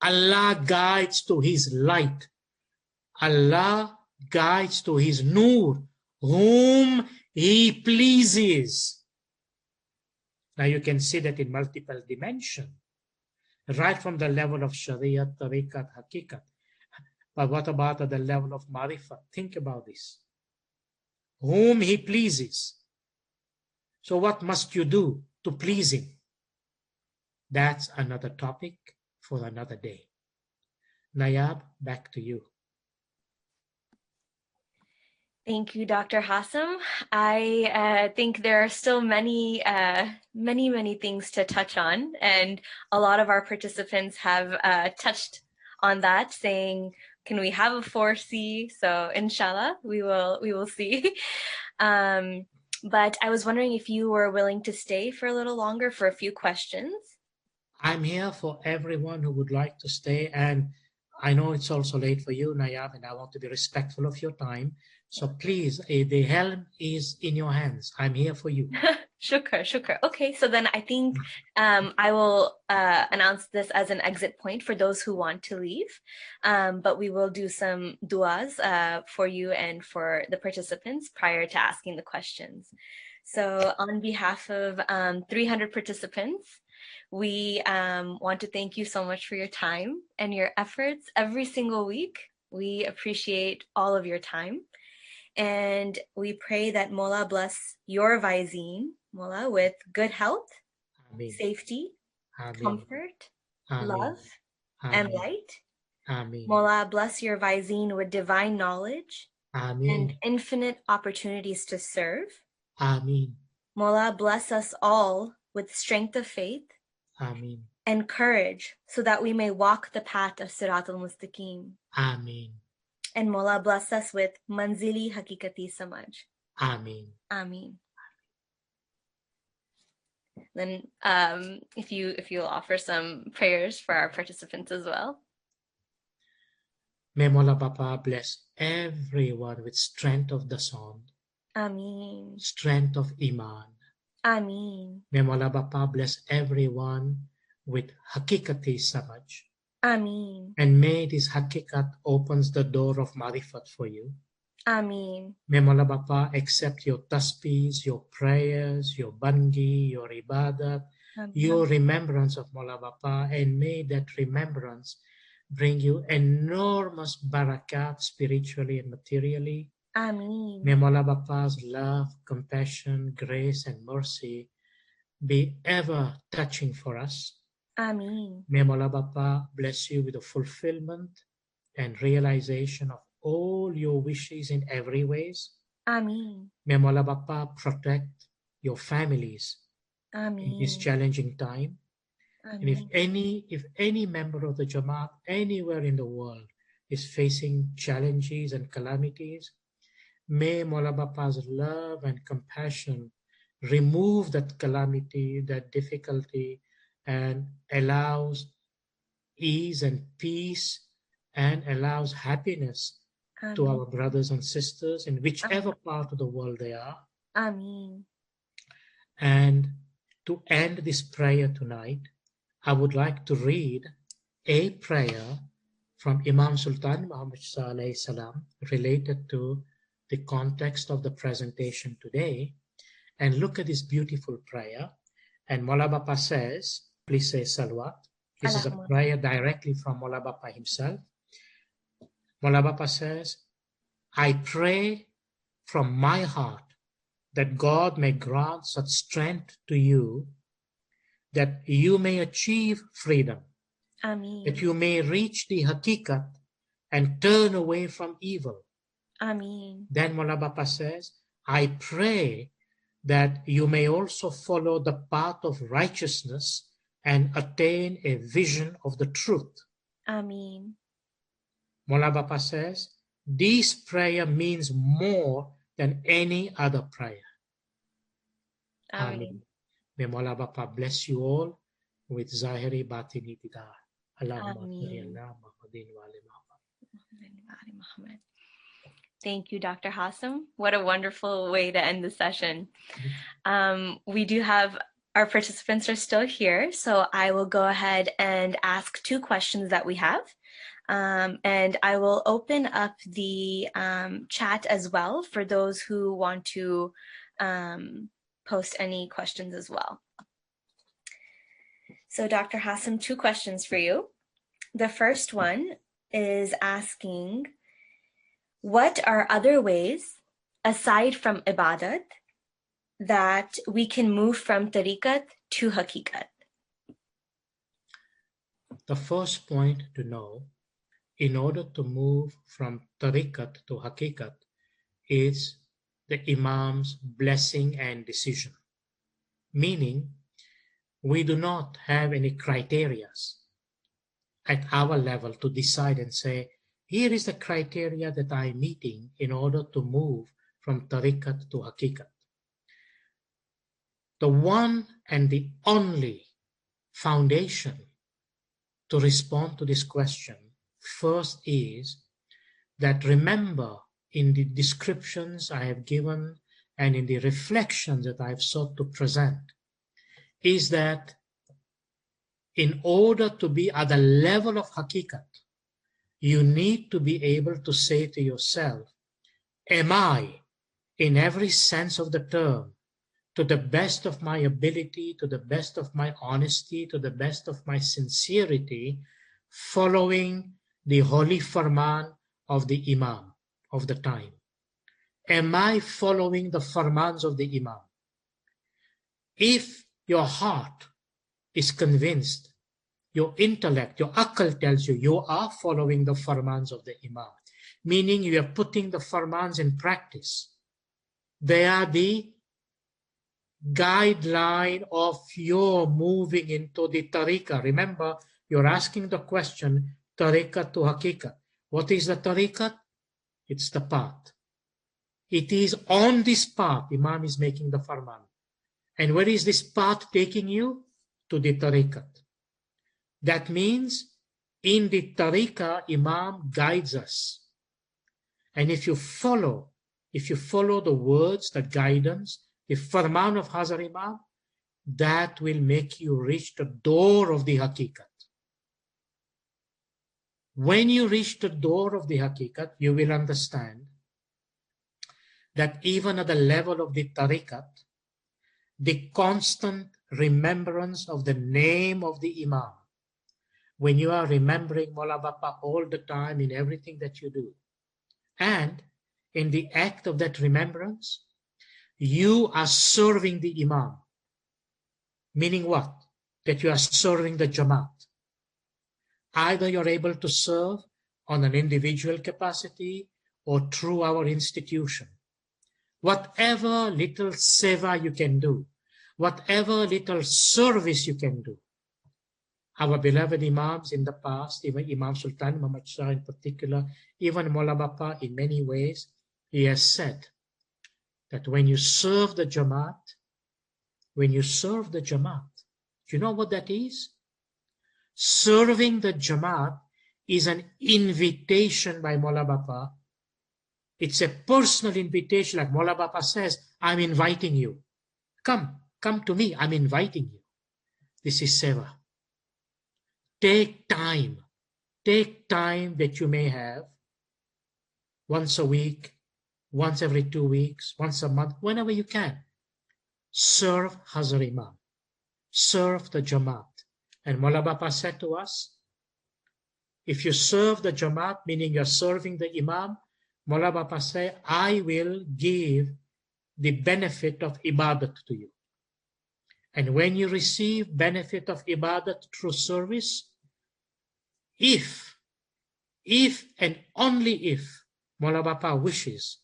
S3: Allah guides to his light. Allah guides to his Noor, whom he pleases. Now you can see that in multiple dimensions, right from the level of Shariat, Tariqat, Hakikat. But what about at the level of Marifat? Think about this. Whom he pleases. So what must you do to please him? That's another topic for another day. Nayab, back to you.
S1: Thank you, Dr. Hassam. I think there are still many things to touch on, and a lot of our participants have touched on that, saying, can we have a 4C? So inshallah, we will see. But I was wondering if you were willing to stay for a little longer for a few questions.
S3: I'm here for everyone who would like to stay, and I know it's also late for you, Nayab, and I want to be respectful of your time. So please, the helm is in your hands. I'm here for you.
S1: Shukr. Okay, so then I think I will announce this as an exit point for those who want to leave. But we will do some du'as for you and for the participants prior to asking the questions. So on behalf of 300 participants, we want to thank you so much for your time and your efforts every single week. We appreciate all of your time. And we pray that Mola bless your Vaizeen, Mola, with good health,
S3: Ameen.
S1: safety,
S3: Ameen.
S1: comfort,
S3: Ameen.
S1: love,
S3: Ameen.
S1: and light.
S3: Ameen.
S1: Mola bless your Vaizeen with divine knowledge
S3: Ameen.
S1: and infinite opportunities to serve.
S3: Ameen.
S1: Mola bless us all with strength of faith
S3: Ameen.
S1: and courage so that we may walk the path of Sirat al-Mustaqim.
S3: Ameen.
S1: And Mola bless us with Manzili Hakikati Samaj.
S3: Ameen.
S1: Ameen. Then if you'll offer some prayers for our participants as well.
S3: May Mola Bapa bless everyone with strength of the sound,
S1: Ameen.
S3: strength of Iman,
S1: Ameen.
S3: May Mola Bapa bless everyone with Hakikati Samaj.
S1: Ameen.
S3: And may this Hakikat opens the door of Marifat for you.
S1: Ameen.
S3: May Mola Bapa accept your tasbihs, your prayers, your bangi, your ibadat, your remembrance of Mola Bapa, and may that remembrance bring you enormous barakat spiritually and materially.
S1: Ameen.
S3: May Mola Bapa's love, compassion, grace, and mercy be ever touching for us.
S1: Ameen.
S3: May Mola Bapa bless you with the fulfillment and realization of all your wishes in every ways.
S1: Ameen.
S3: May Mola Bapa protect your families in this
S1: Ameen.
S3: challenging time. And if any member of the Jamaat anywhere in the world is facing challenges and calamities, may Mola Bapa's love and compassion remove that calamity, that difficulty, and allows ease and peace and allows happiness to our brothers and sisters in whichever part of the world they are.
S1: Ameen.
S3: And to end this prayer tonight, I would like to read a prayer from Imam Sultan Muhammad Sallallahu Alaihi Wasallam related to the context of the presentation today. And look at this beautiful prayer. And Mola Bapa says, please say salawat. This is a prayer directly from Mola Bapa himself. Mola Bapa says, I pray from my heart that God may grant such strength to you that you may achieve freedom,
S1: Ameen.
S3: that you may reach the hakikat and turn away from evil.
S1: Ameen.
S3: Then Mola Bapa says, I pray that you may also follow the path of righteousness and attain a vision of the truth.
S1: Ameen.
S3: Mola Bapa says, this prayer means more than any other prayer. Amen. May Mola Bapa bless you all with Zahiri Batini Didar. Allahumma salli ala Muhammadin wa ali Muhammad.
S1: Thank you, Dr. Hassam. What a wonderful way to end the session. We do have our participants are still here, so I will go ahead and ask 2 questions that we have. And I will open up the chat as well for those who want to post any questions as well. So Dr. Hassam, 2 questions for you. The first one is asking, what are other ways, aside from ibadat, that we can move from tariqat to haqiqat?
S3: The first point to know, in order to move from tariqat to haqiqat, is the Imam's blessing and decision. Meaning, we do not have any criterias at our level to decide and say, here is the criteria that I'm meeting in order to move from tariqat to haqiqat. The one and the only foundation to respond to this question first is that, remember, in the descriptions I have given and in the reflections that I've sought to present, is that in order to be at the level of haqiqat, you need to be able to say to yourself, am I, in every sense of the term, to the best of my ability, to the best of my honesty, to the best of my sincerity, following the holy farman of the Imam of the time? Am I following the farmans of the Imam? If your heart is convinced, your intellect, your akal tells you, you are following the farmans of the Imam, meaning you are putting the farmans in practice. They are the guideline of your moving into the tariqah. Remember, you're asking the question, tariqah to haqiqah. What is the tariqah? It's the path. It is on this path, Imam is making the farman. And where is this path taking you? To the tariqah. That means in the tariqah, Imam guides us. And if you follow the words, the guidance, the Farman of Hazar Imam, that will make you reach the door of the Hakikat. When you reach the door of the Hakikat, you will understand that even at the level of the Tariqat, the constant remembrance of the name of the Imam, when you are remembering Mola Bapa all the time in everything that you do, and in the act of that remembrance, you are serving the Imam. Meaning what? That you are serving the Jamaat. Either you're able to serve on an individual capacity or through our institution. Whatever little seva you can do, whatever little service you can do. Our beloved Imams in the past, even Imam Sultan Muhammad Shah in particular, even Mola Bapa in many ways, he has said that when you serve the Jamaat, do you know what that is? Serving the Jamaat is an invitation by Mola Bapa. It's a personal invitation, like Mola Bapa says, I'm inviting you. Come to me, I'm inviting you. This is seva. Take time that you may have, once a week, once every 2 weeks, once a month, whenever you can. Serve Hazar Imam, serve the Jamaat. And Mola Bapa said to us, if you serve the Jamaat, meaning you're serving the Imam, Mola Bapa said, I will give the benefit of ibadat to you. And when you receive benefit of ibadat through service, if and only if Mola Bapa wishes,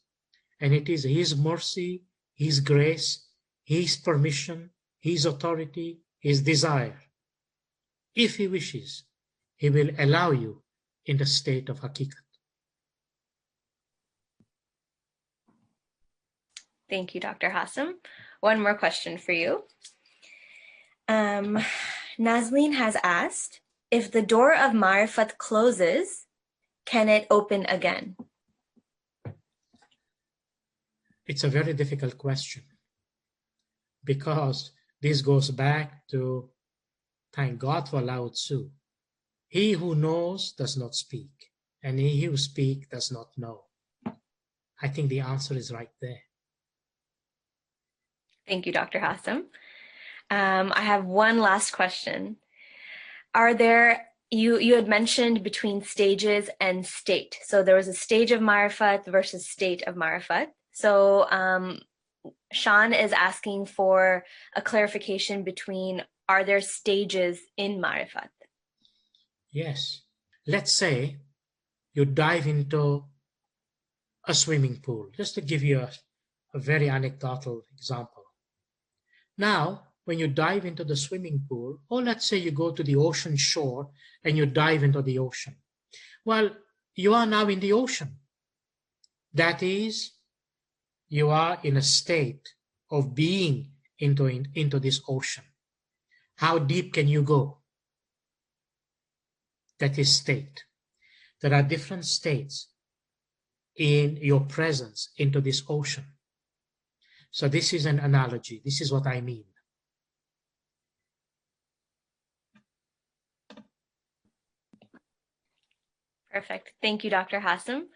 S3: and it is His mercy, His grace, His permission, His authority, His desire, if He wishes, He will allow you in the state of Hakikat.
S1: Thank you, Dr. Hassam. One more question for you. Nazleen has asked, if the door of Ma'rifat closes, can it open again?
S3: It's a very difficult question, because this goes back to, thank God for Lao Tzu. He who knows does not speak, and he who speaks does not know. I think the answer is right there.
S1: Thank you, Dr. Hassam. I have one last question. You had mentioned between stages and state. So there was a stage of Ma'rifat versus state of Ma'rifat. So Sean is asking for a clarification between, are there stages in Ma'rifat?
S3: Yes. Let's say you dive into a swimming pool, just to give you a very anecdotal example. Now, when you dive into the swimming pool, or let's say you go to the ocean shore and you dive into the ocean. Well, you are now in the ocean. That is, you are in a state of being into this ocean. How deep can you go? That is state. There are different states in your presence into this ocean. So this is an analogy. This is what I mean.
S1: Perfect. Thank you, Dr. Hassam.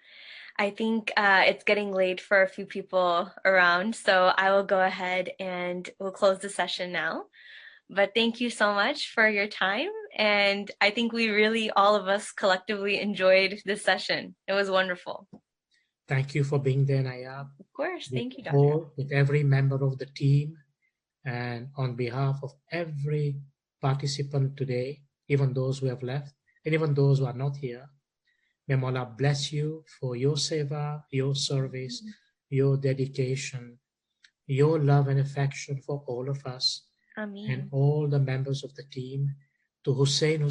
S1: I think it's getting late for a few people around, so I will go ahead and we'll close the session now. But thank you so much for your time. And I think we really, all of us collectively enjoyed this session. It was wonderful.
S3: Thank you for being there, Nayab.
S1: Of course. Thank you, Dr.
S3: With every member of the team, and on behalf of every participant today, even those who have left, and even those who are not here, may Mola bless you for your seva, your service, your dedication, your love and affection for all of us.
S1: Ameen.
S3: And all the members of the team, to Hussein,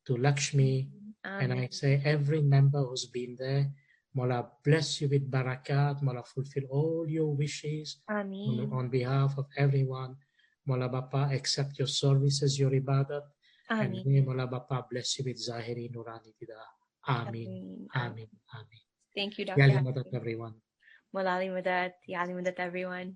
S3: to Lakshmi, and I say every member who's been there, Mola bless you with barakat, Mola fulfill all your wishes.
S1: Ameen.
S3: On behalf of everyone, Mola Bapa accept your services, your ibadat, and may Mola Bapa bless you with Zahiri Nurani Tida. Ameen. Ameen. Ameen.
S1: Thank you, Dr.
S3: Yali Madat, everyone.
S1: Molali Madat, Yali Madat, everyone.